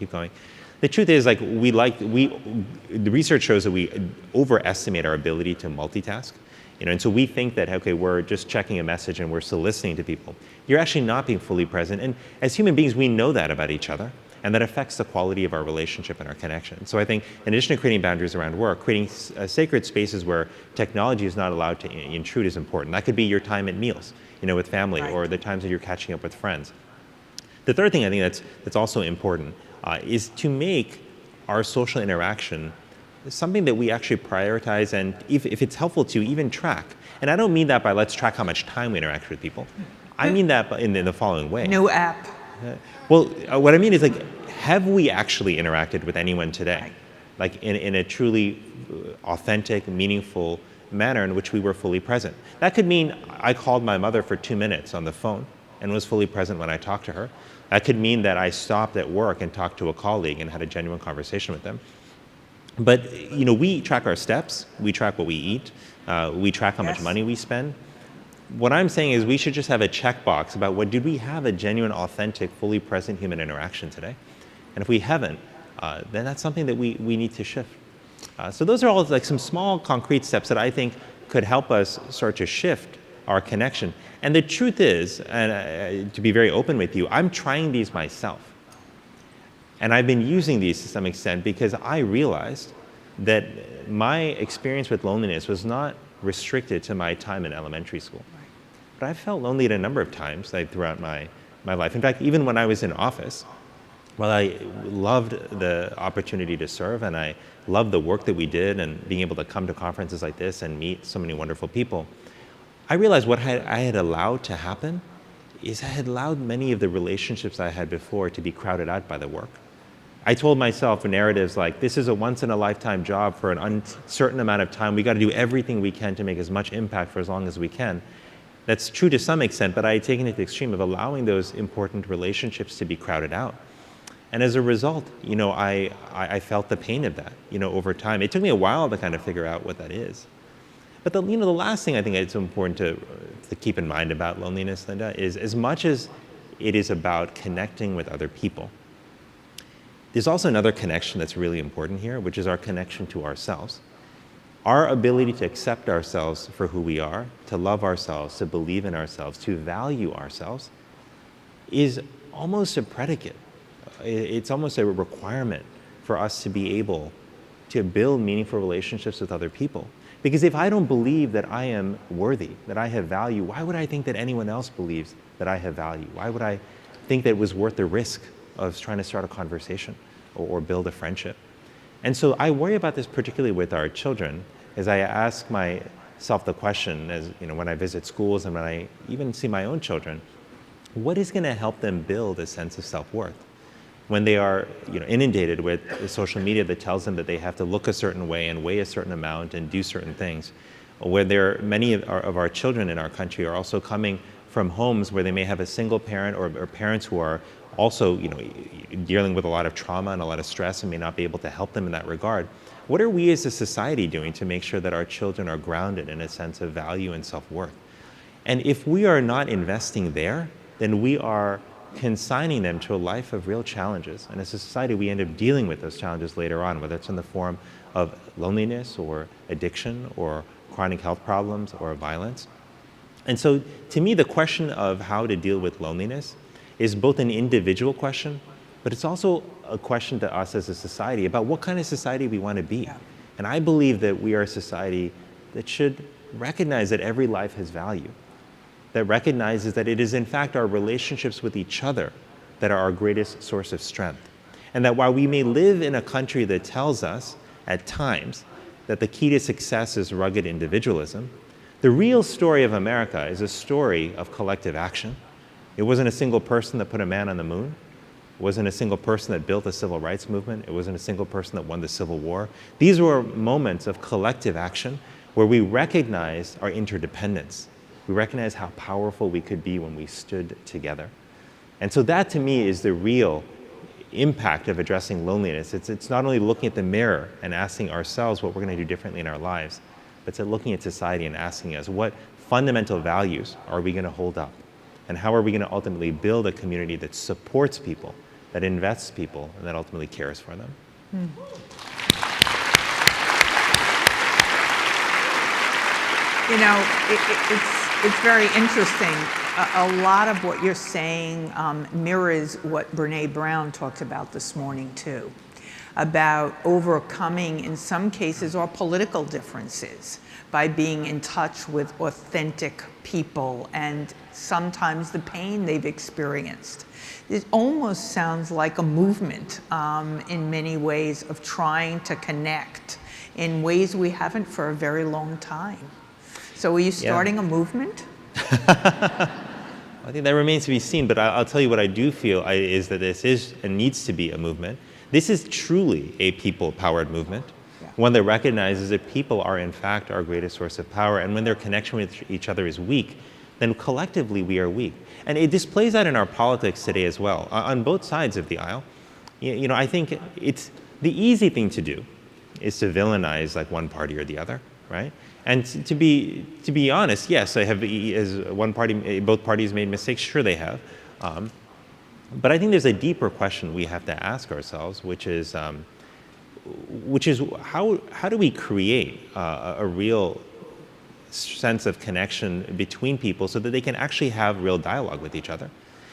[SPEAKER 4] The truth is, like, the research shows that we overestimate our ability to multitask. And so we think that, okay, we're just checking a message and we're still listening to people. You're actually not being fully present. And as human beings, we know that about each other. And that affects the quality of our relationship and our connection. So I think, in addition to creating boundaries around work, creating sacred spaces where technology is not allowed to intrude is important. That could be your time at meals, with family, or the times that you're catching up with friends. The third thing I think that's also important is to make our social interaction something that we actually prioritize, and if it's helpful to, even track. And I don't mean that by let's track how much time we interact with people. I mean that in the following way.
[SPEAKER 3] No app.
[SPEAKER 4] Well, what I mean is, like, have we actually interacted with anyone today? Like, in a truly authentic, meaningful manner in which we were fully present. That could mean I called my mother for 2 minutes on the phone and was fully present when I talked to her. That could mean that I stopped at work and talked to a colleague and had a genuine conversation with them. But, we track our steps, we track what we eat, we track how much money we spend. what I'm saying is we should just have a checkbox about did we have a genuine, authentic, fully present human interaction today? And if we haven't, then that's something that we need to shift. So those are all like some small concrete steps that I think could help us start to shift our connection. And the truth is, and to be very open with you, I'm trying these myself. And I've been using these to some extent because I realized that my experience with loneliness was not restricted to my time in elementary school. But I felt lonely at a number of times throughout my life. In fact, even when I was in office, while I loved the opportunity to serve and I loved the work that we did and being able to come to conferences like this and meet so many wonderful people, I realized what I had allowed to happen is I had allowed many of the relationships I had before to be crowded out by the work. I told myself narratives like, this is a once-in-a-lifetime job for an uncertain amount of time. We got to do everything we can to make as much impact for as long as we can. That's true to some extent, but I had taken it to the extreme of allowing those important relationships to be crowded out. And as a result, I felt the pain of that, over time. It took me a while to kind of figure out what that is. But the last thing I think it's important to keep in mind about loneliness, Linda, is as much as it is about connecting with other people, there's also another connection that's really important here, which is our connection to ourselves. Our ability to accept ourselves for who we are, to love ourselves, to believe in ourselves, to value ourselves, is almost a predicate. It's almost a requirement for us to be able to build meaningful relationships with other people. Because if I don't believe that I am worthy, that I have value, why would I think that anyone else believes that I have value? Why would I think that it was worth the risk of trying to start a conversation or build a friendship? And so I worry about this particularly with our children, as I ask myself the question, as when I visit schools and when I even see my own children, what is going to help them build a sense of self-worth when they are inundated with social media that tells them that they have to look a certain way and weigh a certain amount and do certain things, where many of our children in our country are also coming from homes where they may have a single parent or parents who are also dealing with a lot of trauma and a lot of stress and may not be able to help them in that regard. What are we as a society doing to make sure that our children are grounded in a sense of value and self-worth? And if we are not investing there, then we are consigning them to a life of real challenges. And as a society, we end up dealing with those challenges later on, whether it's in the form of loneliness or addiction or chronic health problems or violence. And so to me, the question of how to deal with loneliness is both an individual question, but it's also a question to us as a society about what kind of society we want to be. Yeah. And I believe that we are a society that should recognize that every life has value, that recognizes that it is in fact our relationships with each other that are our greatest source of strength. And that while we may live in a country that tells us at times that the key to success is rugged individualism, the real story of America is a story of collective action. It wasn't a single person that put a man on the moon. It wasn't a single person that built the civil rights movement. It wasn't a single person that won the Civil War. These were moments of collective action where we recognized our interdependence. We recognize how powerful we could be when we stood together. And so that to me is the real impact of addressing loneliness. It's not only looking at the mirror and asking ourselves what we're going to do differently in our lives, but it's looking at society and asking us what fundamental values are we going to hold up? And how are we going to ultimately build a community that supports people, that invests people, and that ultimately cares for them?
[SPEAKER 3] It's very interesting. A lot of what you're saying mirrors what Brene Brown talked about this morning too, about overcoming, in some cases, our political differences by being in touch with authentic people and sometimes the pain they've experienced. It almost sounds like a movement in many ways of trying to connect in ways we haven't for a very long time. So are you starting a movement?
[SPEAKER 4] I think that remains to be seen, but I'll tell you what I do feel is that this is and needs to be a movement. This is truly a people-powered movement, one that recognizes that people are in fact our greatest source of power, and when their connection with each other is weak, then collectively we are weak. And it displays that in our politics today as well, on both sides of the aisle. I think it's the easy thing to do is to villainize like one party or the other, right? And to be honest, yes, I have. As both parties made mistakes. Sure, they have. But I think there's a deeper question we have to ask ourselves, which is how do we create a real sense of connection between people so that they can actually have real dialogue with each other?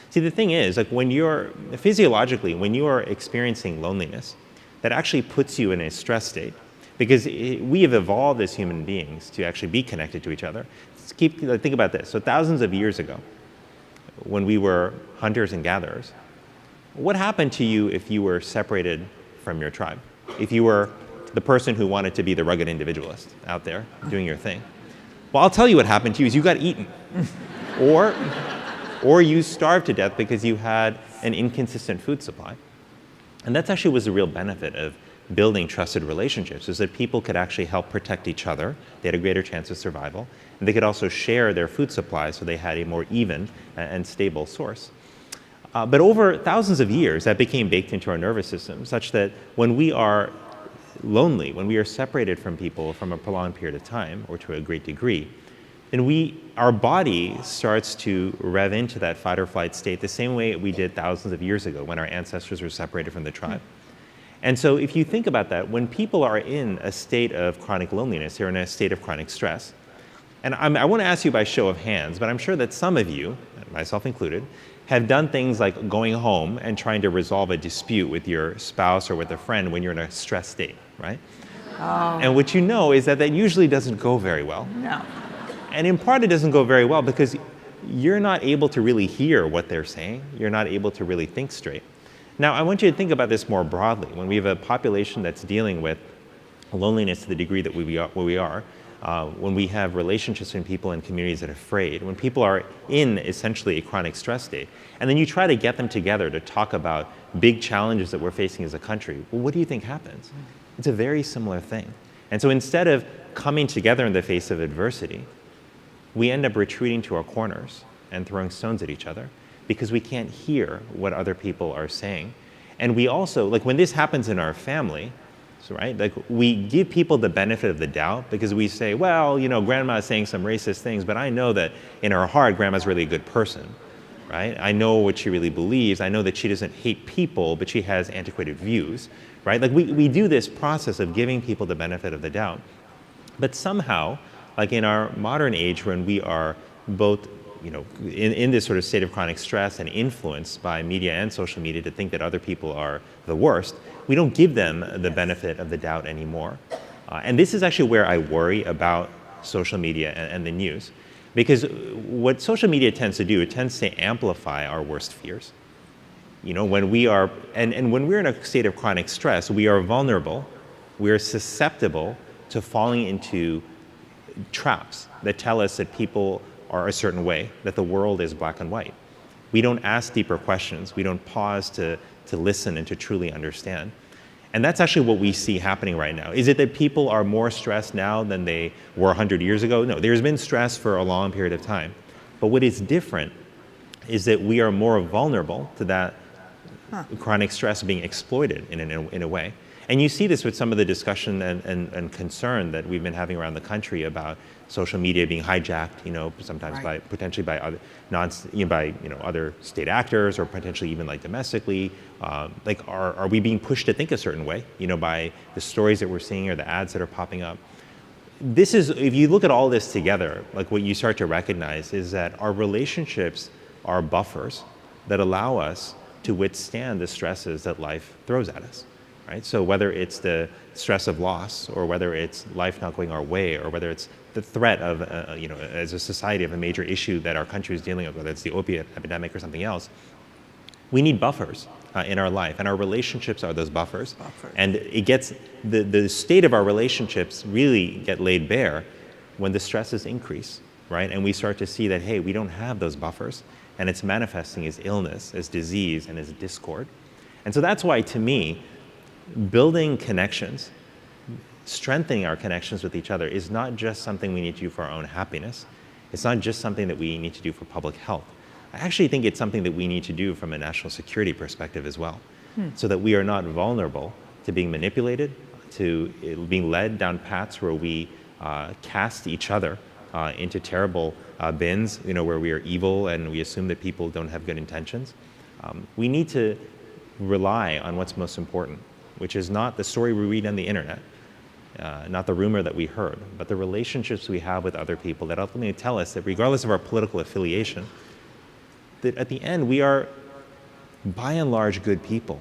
[SPEAKER 4] See, the thing is, like when you're physiologically, when you are experiencing loneliness, that actually puts you in a stress state, because we have evolved as human beings to actually be connected to each other. Think about this. So thousands of years ago, when we were hunters and gatherers, what happened to you if you were separated from your tribe? If you were the person who wanted to be the rugged individualist out there doing your thing? Well, I'll tell you what happened to you is you got eaten. Or you starved to death because you had an inconsistent food supply. And that actually was the real benefit of building trusted relationships, is that people could actually help protect each other. They had a greater chance of survival. And they could also share their food supply so they had a more even and stable source. But over thousands of years, that became baked into our nervous system, such that when we are lonely, when we are separated from people from a prolonged period of time, or to a great degree, then our body starts to rev into that fight or flight state the same way we did thousands of years ago when our ancestors were separated from the tribe. And so if you think about that, when people are in a state of chronic loneliness, they're in a state of chronic stress. And I want to ask you by show of hands, but I'm sure that some of you, myself included, have done things like going home and trying to resolve a dispute with your spouse or with a friend when you're in a stress state, right?
[SPEAKER 3] Oh.
[SPEAKER 4] And what you know is that usually doesn't go very well.
[SPEAKER 3] No.
[SPEAKER 4] And in part, it doesn't go very well because you're not able to really hear what they're saying. You're not able to really think straight. Now, I want you to think about this more broadly. When we have a population that's dealing with loneliness to the degree that we are, when we have relationships between people in communities that are afraid, when people are in essentially a chronic stress state, and then you try to get them together to talk about big challenges that we're facing as a country, well, what do you think happens? It's a very similar thing. And so instead of coming together in the face of adversity, we end up retreating to our corners and throwing stones at each other because we can't hear what other people are saying. And we also, like when this happens in our family, so, right, like we give people the benefit of the doubt because we say, well, you know, grandma is saying some racist things, but I know that in her heart, grandma's really a good person, right? I know what she really believes. I know that she doesn't hate people, but she has antiquated views, right? Like we do this process of giving people the benefit of the doubt. But somehow, like in our modern age when we are both, you know, in this sort of state of chronic stress and influenced by media and social media to think that other people are the worst, we don't give them the benefit of the doubt anymore. And this is actually where I worry about social media and the news. Because what social media tends to do, it tends to amplify our worst fears. You know, when we are, and when we're in a state of chronic stress, we are vulnerable, we are susceptible to falling into traps that tell us that people are a certain way, that the world is black and white. We don't ask deeper questions. We don't pause to listen and to truly understand. And that's actually what we see happening right now. Is it that people are more stressed now than they were 100 years ago? No, there's been stress for a long period of time. But what is different is that we are more vulnerable to that chronic stress being exploited in a way. And you see this with some of the discussion and concern that we've been having around the country about social media being hijacked, you know, sometimes by potentially by other other state actors or potentially even like domestically. Like, are we being pushed to think a certain way, you know, by the stories that we're seeing or the ads that are popping up? This is, if you look at all this together, like what you start to recognize is that our relationships are buffers that allow us to withstand the stresses that life throws at us. Right? So whether it's the stress of loss, or whether it's life not going our way, or whether it's the threat of, as a society of a major issue that our country is dealing with, whether it's the opioid epidemic or something else, we need buffers in our life, and our relationships are those buffers. And it gets, the state of our relationships really get laid bare when the stresses increase, right? And we start to see that, hey, we don't have those buffers, and it's manifesting as illness, as disease, and as discord. And so that's why, to me, building connections, strengthening our connections with each other is not just something we need to do for our own happiness. It's not just something that we need to do for public health. I actually think it's something that we need to do from a national security perspective as well, so that we are not vulnerable to being manipulated, to being led down paths where we cast each other into terrible bins, where we are evil and we assume that people don't have good intentions. We need to rely on what's most important, which is not the story we read on the internet, not the rumor that we heard, but the relationships we have with other people that ultimately tell us that regardless of our political affiliation, that at the end we are by and large good people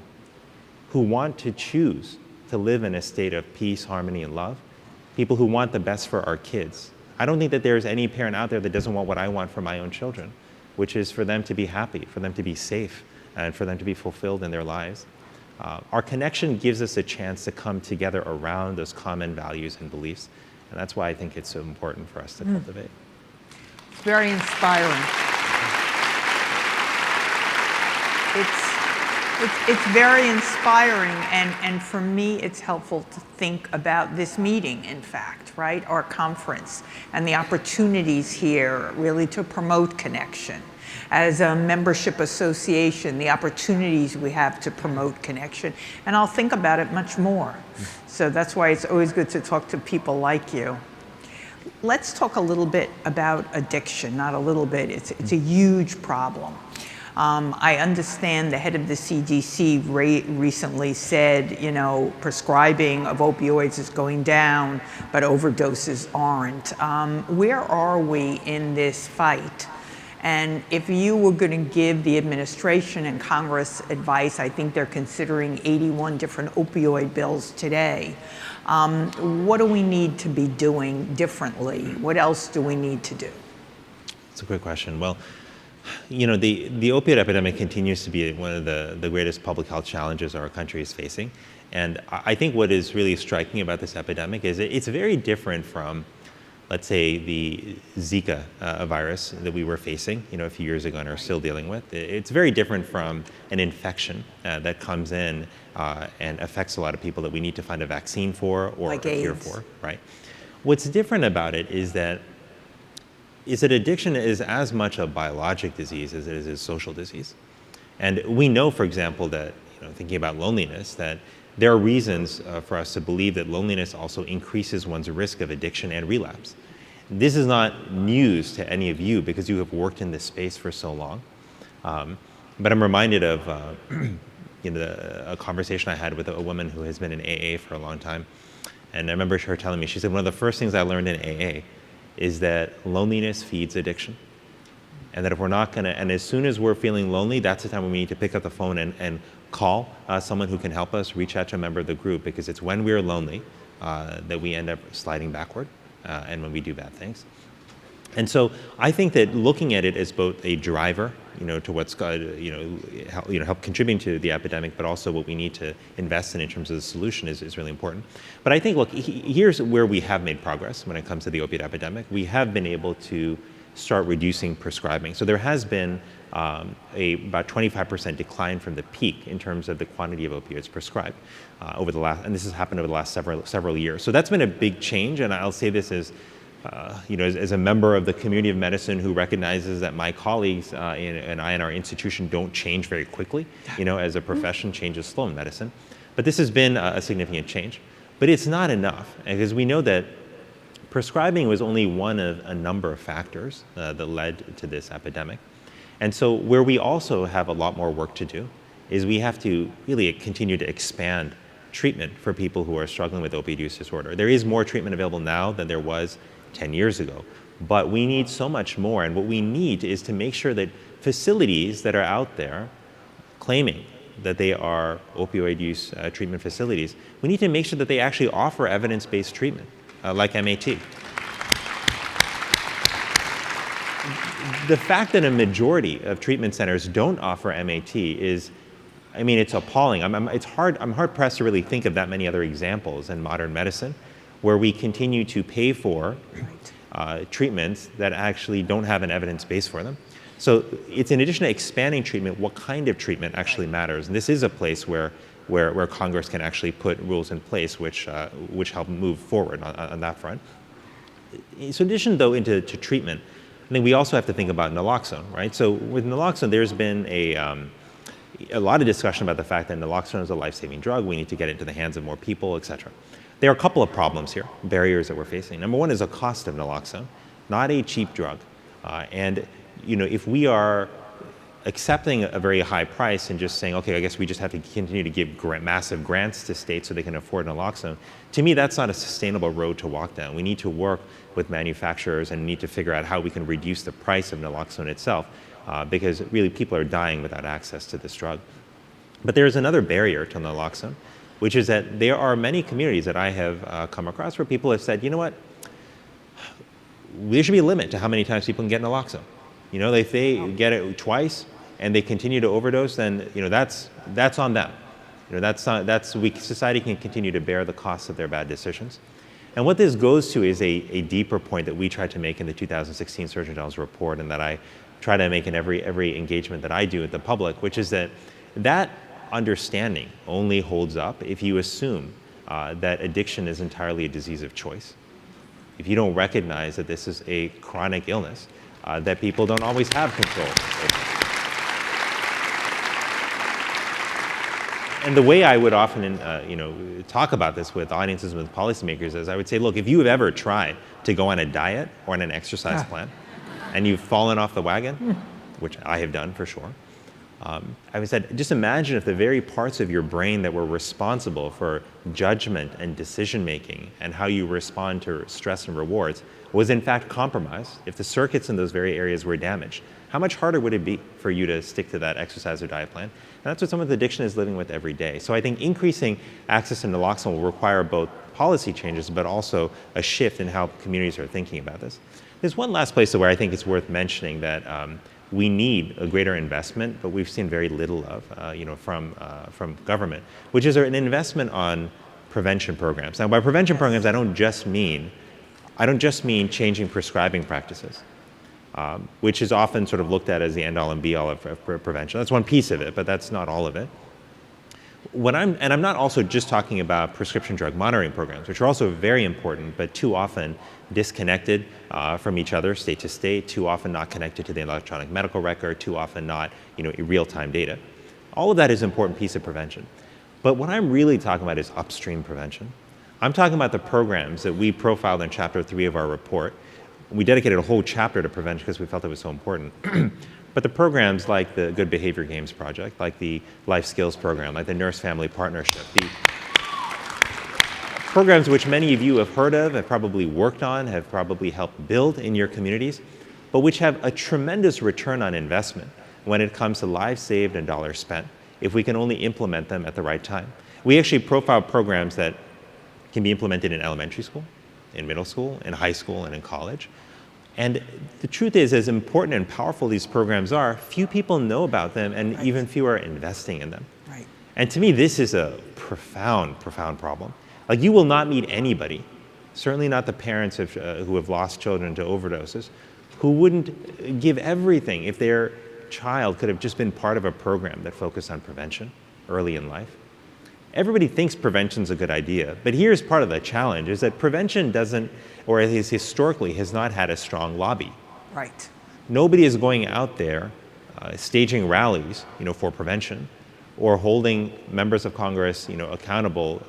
[SPEAKER 4] who want to choose to live in a state of peace, harmony, and love, people who want the best for our kids. I don't think that there's any parent out there that doesn't want what I want for my own children, which is for them to be happy, for them to be safe, and for them to be fulfilled in their lives. Our connection gives us a chance to come together around those common values and beliefs, and that's why I think it's so important for us to cultivate.
[SPEAKER 3] It's very inspiring. It's very inspiring, and for me, it's helpful to think about this meeting, in fact, right? Our conference, and the opportunities here really to promote connection. As a membership association, the opportunities we have to promote connection, and I'll think about it much more. So that's why it's always good to talk to people like you. Let's talk a little bit about addiction, not a little bit, it's a huge problem. I understand the head of the CDC recently said, prescribing of opioids is going down, but overdoses aren't. Where are we in this fight? And if you were going to give the administration and Congress advice, I think they're considering 81 different opioid bills today. What do we need to be doing differently? What else do we need to do?
[SPEAKER 4] That's a great question. Well, the opioid epidemic continues to be one of the greatest public health challenges our country is facing. And I think what is really striking about this epidemic is it's very different from, let's say, the Zika virus that we were facing, a few years ago and are still dealing with. It's very different from an infection that comes in and affects a lot of people that we need to find a vaccine for or
[SPEAKER 3] like
[SPEAKER 4] a cure
[SPEAKER 3] AIDS.
[SPEAKER 4] for, right? What's different about it is that addiction is as much a biologic disease as it is a social disease. And we know, for example, that, thinking about loneliness, that there are reasons for us to believe that loneliness also increases one's risk of addiction and relapse. This is not news to any of you because you have worked in this space for so long. But I'm reminded of a conversation I had with a woman who has been in AA for a long time. And I remember her telling me, she said, one of the first things I learned in AA is that loneliness feeds addiction. And that if we're not gonna, and as soon as we're feeling lonely, that's the time when we need to pick up the phone and call someone who can help us, reach out to a member of the group, because it's when we're lonely that we end up sliding backward and when we do bad things. And so I think that looking at it as both a driver, to what's help contributing to the epidemic, but also what we need to invest in terms of the solution is really important. But I think, look, here's where we have made progress when it comes to the opioid epidemic. We have been able to start reducing prescribing. So there has been about 25% decline from the peak in terms of the quantity of opioids prescribed over the last, and this has happened over the last several years. So that's been a big change, and I'll say this as as a member of the community of medicine who recognizes that my colleagues and I in our institution don't change very quickly, as a profession, change is slow in medicine. But this has been a significant change. But it's not enough, because we know that prescribing was only one of a number of factors that led to this epidemic. And so where we also have a lot more work to do is we have to really continue to expand treatment for people who are struggling with opioid use disorder. There is more treatment available now than there was 10 years ago, but we need so much more. And what we need is to make sure that facilities that are out there claiming that they are opioid use treatment facilities, we need to make sure that they actually offer evidence-based treatment, like MAT. The fact that a majority of treatment centers don't offer MAT is, it's appalling. I'm hard-pressed to really think of that many other examples in modern medicine where we continue to pay for treatments that actually don't have an evidence base for them. So it's in addition to expanding treatment, what kind of treatment actually matters. And this is a place where Congress can actually put rules in place which help move forward on that front. So in addition, though, into treatment, I think we also have to think about naloxone, right? So with naloxone, there's been a lot of discussion about the fact that naloxone is a life-saving drug. We need to get it into the hands of more people, et cetera. There are a couple of problems here, barriers that we're facing. Number one is the cost of naloxone, not a cheap drug. And if we are accepting a very high price and just saying, okay, I guess we just have to continue to give massive grants to states so they can afford naloxone, to me, that's not a sustainable road to walk down. We need to work with manufacturers and need to figure out how we can reduce the price of naloxone itself, because really people are dying without access to this drug. But there is another barrier to naloxone, which is that there are many communities that I have come across where people have said, you know what, there should be a limit to how many times people can get naloxone. If they get it twice and they continue to overdose, then that's on them. Society can continue to bear the cost of their bad decisions. And what this goes to is a deeper point that we tried to make in the 2016 Surgeon General's report, and that I try to make in every engagement that I do with the public, which is that understanding only holds up if you assume that addiction is entirely a disease of choice. If you don't recognize that this is a chronic illness that people don't always have control over. And the way I would often, talk about this with audiences and with policymakers is I would say, look, if you have ever tried to go on a diet or on an exercise plan and you've fallen off the wagon, which I have done for sure, I would say, just imagine if the very parts of your brain that were responsible for judgment and decision-making and how you respond to stress and rewards was in fact compromised, if the circuits in those very areas were damaged. How much harder would it be for you to stick to that exercise or diet plan? And that's what someone with addiction is living with every day. So I think increasing access to naloxone will require both policy changes, but also a shift in how communities are thinking about this. There's one last place where I think it's worth mentioning that we need a greater investment, but we've seen very little of, from government, which is an investment on prevention programs. Now, by prevention programs, I don't just mean changing prescribing practices, which is often sort of looked at as the end-all and be-all of prevention. That's one piece of it, but that's not all of it. I'm not also just talking about prescription drug monitoring programs, which are also very important, but too often disconnected from each other, state to state, too often not connected to the electronic medical record, too often not real-time data. All of that is an important piece of prevention. But what I'm really talking about is upstream prevention. I'm talking about the programs that we profiled in Chapter 3 of our report. We dedicated a whole chapter to prevention because we felt it was so important. But the programs like the Good Behavior Games Project, like the Life Skills Program, like the Nurse Family Partnership, the programs which many of you have heard of, have probably worked on, have probably helped build in your communities, but which have a tremendous return on investment when it comes to lives saved and dollars spent, if we can only implement them at the right time. We actually profile programs that can be implemented in elementary school, in middle school, in high school, and in college. And the truth is, as important and powerful these programs are, few people know about them, and even fewer are investing in them.
[SPEAKER 3] Right.
[SPEAKER 4] And to me, this is a profound, profound problem. Like, you will not meet anybody, certainly not the parents who have lost children to overdoses, who wouldn't give everything if their child could have just been part of a program that focused on prevention early in life. Everybody thinks prevention's a good idea, but here's part of the challenge, is that prevention doesn't, or at least historically, has not had a strong lobby.
[SPEAKER 3] Right.
[SPEAKER 4] Nobody is going out there staging rallies, for prevention, or holding members of Congress, accountable,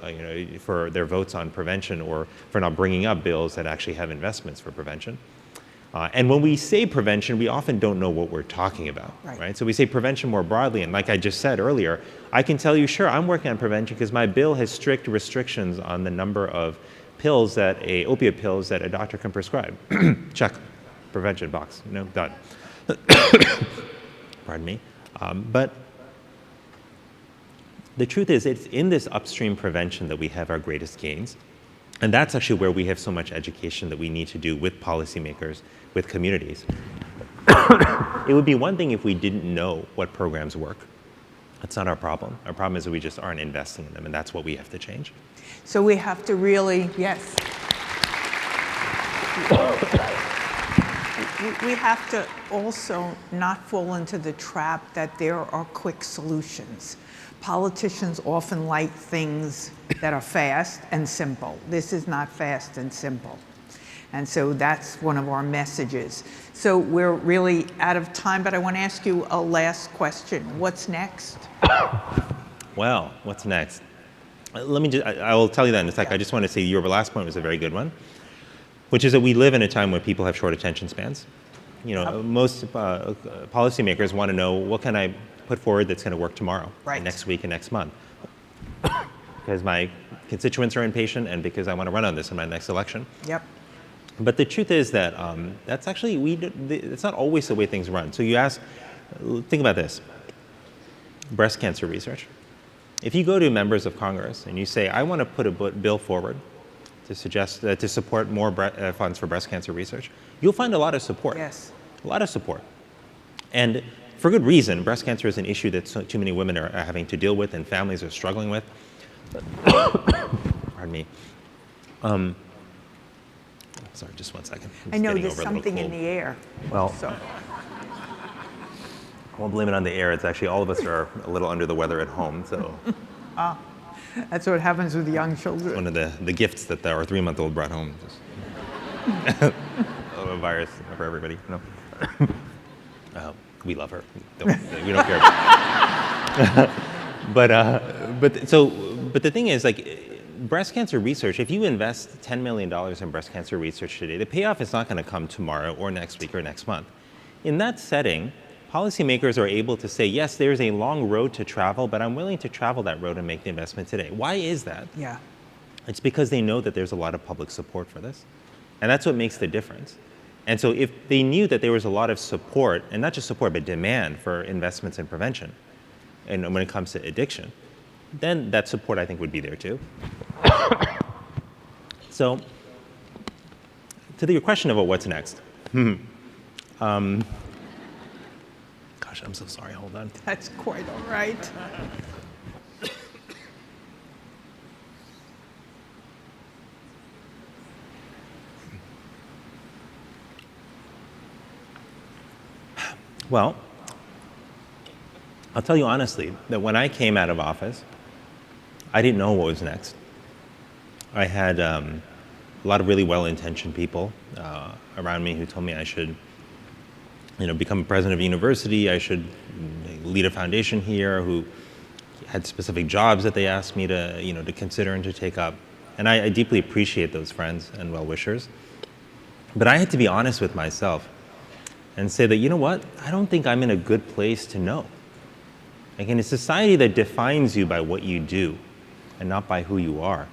[SPEAKER 4] for their votes on prevention, or for not bringing up bills that actually have investments for prevention. And when we say prevention, we often don't know what we're talking about, right? So we say prevention more broadly, and like I just said earlier, I can tell you, sure, I'm working on prevention because my bill has strict restrictions on the number of opioid pills that a doctor can prescribe. Check, prevention box, done. Pardon me. But the truth is, it's in this upstream prevention that we have our greatest gains. And that's actually where we have so much education that we need to do with policymakers, with communities. It would be one thing if we didn't know what programs work. That's not our problem. Our problem is that we just aren't investing in them, and that's what we have to change.
[SPEAKER 3] So we have to really, yes. We have to also not fall into the trap that there are quick solutions. Politicians often like things that are fast and simple. This is not fast and simple. And so that's one of our messages. So we're really out of time, but I want to ask you a last question. What's next?
[SPEAKER 4] Well, what's next? I will tell you that in a sec. I just want to say your last point was a very good one, which is that we live in a time when people have short attention spans. Most policymakers want to know, what can I put forward that's going to work tomorrow, and next week, and next month? Because my constituents are impatient, and because I want to run on this in my next election.
[SPEAKER 3] Yep.
[SPEAKER 4] But the truth is that that's actually, it's not always the way things run. So think about this. Breast cancer research. If you go to members of Congress and you say, I want to put a bill forward to suggest to support more funds for breast cancer research, you'll find a lot of support.
[SPEAKER 3] Yes.
[SPEAKER 4] A lot of support. And for good reason. Breast cancer is an issue that too many women are having to deal with and families are struggling with. Pardon me. Sorry, just one second.
[SPEAKER 3] I know there's something in the air.
[SPEAKER 4] Well, I won't blame it on the air. It's actually all of us are a little under the weather at home. So
[SPEAKER 3] that's what happens with young children.
[SPEAKER 4] It's one of the gifts that our 3-month-old brought home. A virus for everybody. No. We love her. We don't care. But the thing is, like, breast cancer research, if you invest $10 million in breast cancer research today, the payoff is not going to come tomorrow or next week or next month. In that setting, policymakers are able to say, yes, there's a long road to travel, but I'm willing to travel that road and make the investment today. Why is that?
[SPEAKER 3] Yeah.
[SPEAKER 4] It's because they know that there's a lot of public support for this. And that's what makes the difference. And so if they knew that there was a lot of support, and not just support, but demand for investments in prevention, and when it comes to addiction, then that support, I think, would be there too. So, to your question about what's next. Gosh, I'm so sorry, hold on.
[SPEAKER 3] That's quite all right.
[SPEAKER 4] Well, I'll tell you honestly that when I came out of office, I didn't know what was next. I had a lot of really well-intentioned people around me who told me I should, become president of a university, I should lead a foundation here, who had specific jobs that they asked me to, to consider and to take up. And I deeply appreciate those friends and well-wishers. But I had to be honest with myself and say that, you know what, I don't think I'm in a good place to know. Like, in a society that defines you by what you do and not by who you are,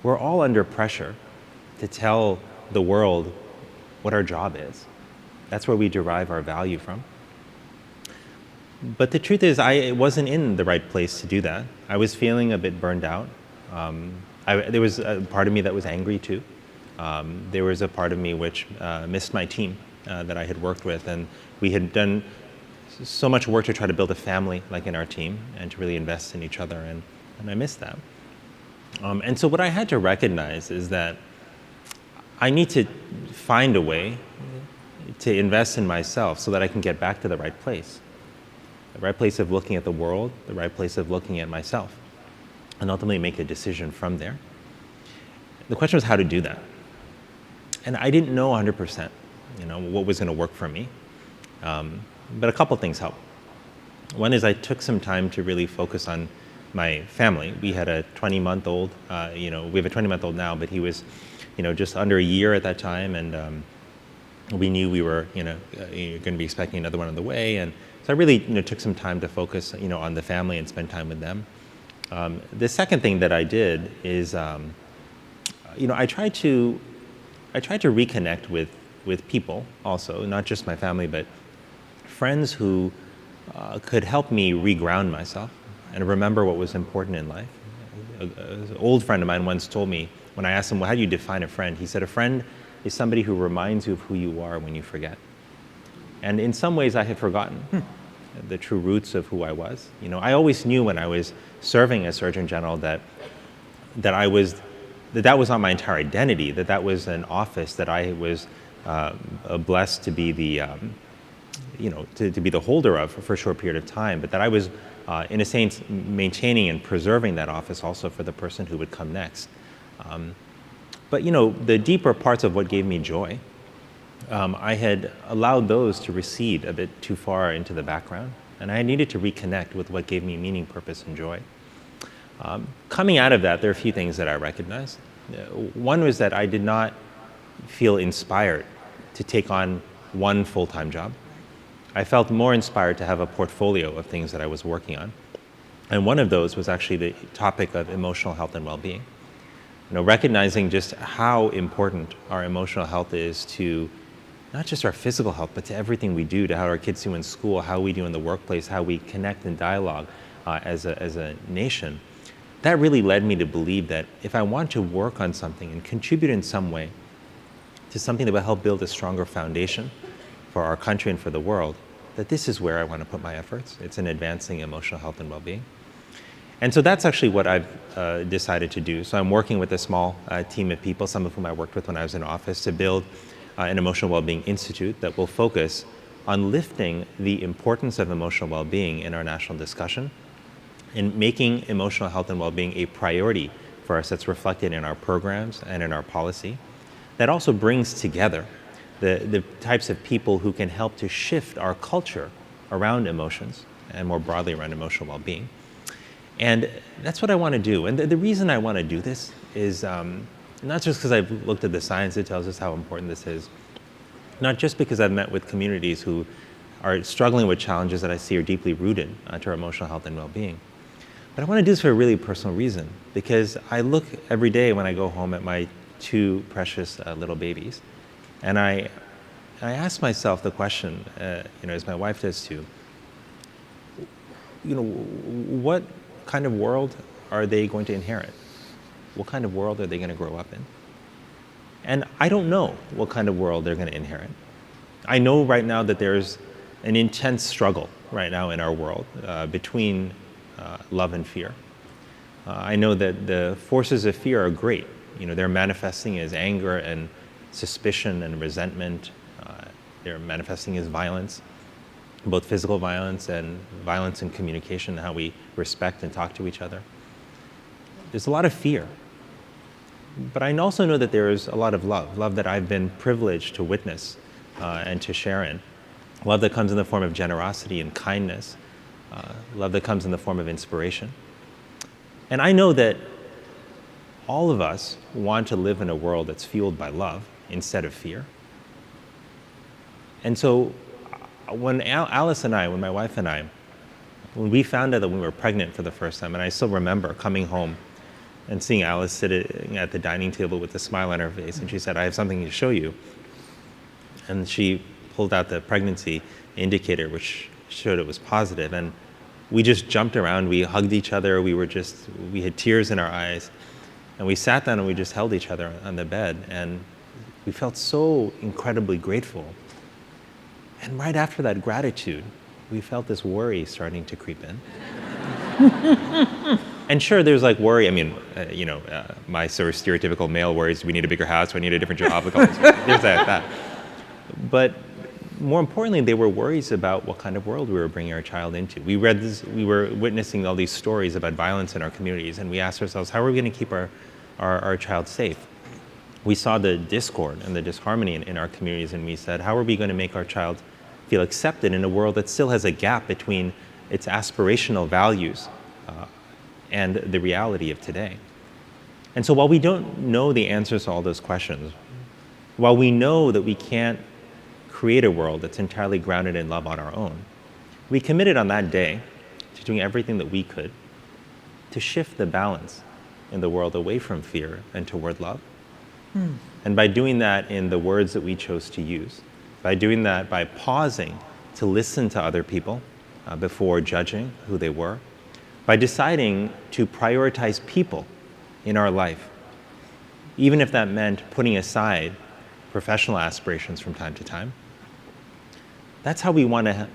[SPEAKER 4] we're all under pressure to tell the world what our job is. That's where we derive our value from. But the truth is, I wasn't in the right place to do that. I was feeling a bit burned out. There was a part of me that was angry too. There was a part of me which missed my team that I had worked with, and we had done so much work to try to build a family like in our team and to really invest in each other, and I missed that. And so what I had to recognize is that I need to find a way to invest in myself so that I can get back to the right place of looking at the world, the right place of looking at myself, and ultimately make a decision from there. The question was how to do that. And I didn't know 100%, what was going to work for me. But a couple things helped. One is I took some time to really focus on my family. We had a 20-month-old, we have a 20-month-old now, but he was, just under a year at that time, and we knew we were, going to be expecting another one on the way, and so I really, took some time to focus, on the family and spend time with them. The second thing that I did is, I tried to reconnect with people also, not just my family, but friends who could help me reground myself and remember what was important in life. An old friend of mine once told me, when I asked him, well, how do you define a friend? He said, a friend is somebody who reminds you of who you are when you forget. And in some ways, I had forgotten the true roots of who I was. I always knew when I was serving as Surgeon General that was not my entire identity, that was an office that I was blessed to be the to be the holder of for a short period of time, but that I was, in a sense, maintaining and preserving that office also for the person who would come next. But the deeper parts of what gave me joy, I had allowed those to recede a bit too far into the background, and I needed to reconnect with what gave me meaning, purpose, and joy. Coming out of that, there are a few things that I recognized. One was that I did not feel inspired to take on one full-time job. I felt more inspired to have a portfolio of things that I was working on. And one of those was actually the topic of emotional health and well-being. Recognizing just how important our emotional health is to not just our physical health, but to everything we do, to how our kids do in school, how we do in the workplace, how we connect and dialogue as a nation. That really led me to believe that if I want to work on something and contribute in some way to something that will help build a stronger foundation for our country and for the world, that this is where I want to put my efforts. It's in advancing emotional health and well-being. And so that's actually what I've decided to do. So I'm working with a small team of people, some of whom I worked with when I was in office, to build an emotional well-being institute that will focus on lifting the importance of emotional well-being in our national discussion and making emotional health and well-being a priority for us that's reflected in our programs and in our policy. That also brings together the types of people who can help to shift our culture around emotions and more broadly around emotional well-being. And that's what I want to do. And the reason I want to do this is not just because I've looked at the science that tells us how important this is, not just because I've met with communities who are struggling with challenges that I see are deeply rooted to our emotional health and well-being, but I want to do this for a really personal reason, because I look every day when I go home at my two precious little babies, and I ask myself the question, as my wife does too, what kind of world are they going to inherit? What kind of world are they going to grow up in? And I don't know what kind of world they're going to inherit. I know right now that there's an intense struggle right now in our world between love and fear. I know that the forces of fear are great. They're manifesting as anger and suspicion and resentment. They're manifesting as violence, both physical violence and violence in communication, how we respect and talk to each other. There's a lot of fear. But I also know that there is a lot of love that I've been privileged to witness and to share in. Love that comes in the form of generosity and kindness. Love that comes in the form of inspiration. And I know that all of us want to live in a world that's fueled by love instead of fear. And so when Alice and I, when my wife and I, when we found out that we were pregnant for the first time, and I still remember coming home and seeing Alice sitting at the dining table with a smile on her face, and she said, "I have something to show you." And she pulled out the pregnancy indicator, which showed it was positive. And we just jumped around, we hugged each other, we had tears in our eyes. And we sat down and we just held each other on the bed. And we felt so incredibly grateful. And right after that gratitude, we felt this worry starting to creep in. And sure, there's like worry. I mean, my sort of stereotypical male worries: we need a bigger house, we need a different job. There's that. But more importantly, they were worries about what kind of world we were bringing our child into. We were witnessing all these stories about violence in our communities, and we asked ourselves, how are we going to keep our child safe? We saw the discord and the disharmony in our communities, and we said, how are we going to make our child feel accepted in a world that still has a gap between its aspirational values and the reality of today? And so while we don't know the answers to all those questions, while we know that we can't create a world that's entirely grounded in love on our own, we committed on that day to doing everything that we could to shift the balance in the world away from fear and toward love. And by doing that in the words that we chose to use, by doing that by pausing to listen to other people before judging who they were, by deciding to prioritize people in our life, even if that meant putting aside professional aspirations from time to time. That's how we want to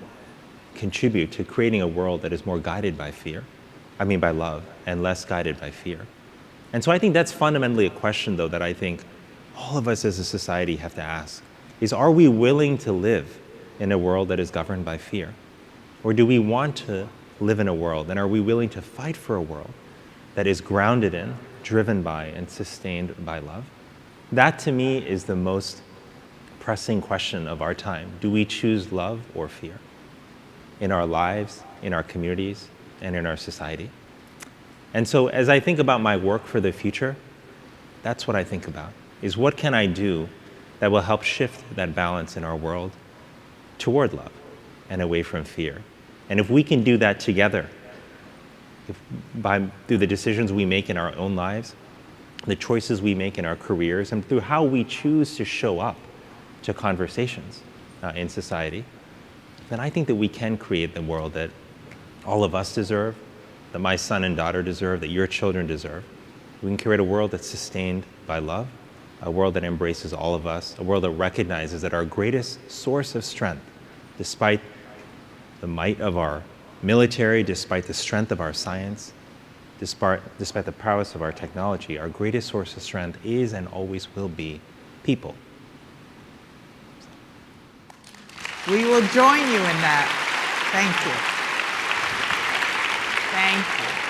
[SPEAKER 4] contribute to creating a world that is more guided by by love, and less guided by fear. And so I think that's fundamentally a question, though, that I think all of us as a society have to ask, is are we willing to live in a world that is governed by fear? Or do we want to live in a world, and are we willing to fight for a world that is grounded in, driven by, and sustained by love? That, to me, is the most pressing question of our time. Do we choose love or fear in our lives, in our communities, and in our society? And so as I think about my work for the future, that's what I think about, is what can I do that will help shift that balance in our world toward love and away from fear. And if we can do that together, through the decisions we make in our own lives, the choices we make in our careers, and through how we choose to show up to conversations in society, then I think that we can create the world that all of us deserve, that my son and daughter deserve, that your children deserve. We can create a world that's sustained by love, a world that embraces all of us, a world that recognizes that our greatest source of strength, despite the might of our military, despite the strength of our science, despite the prowess of our technology, our greatest source of strength is and always will be people.
[SPEAKER 3] We will join you in that. Thank you. Thank you.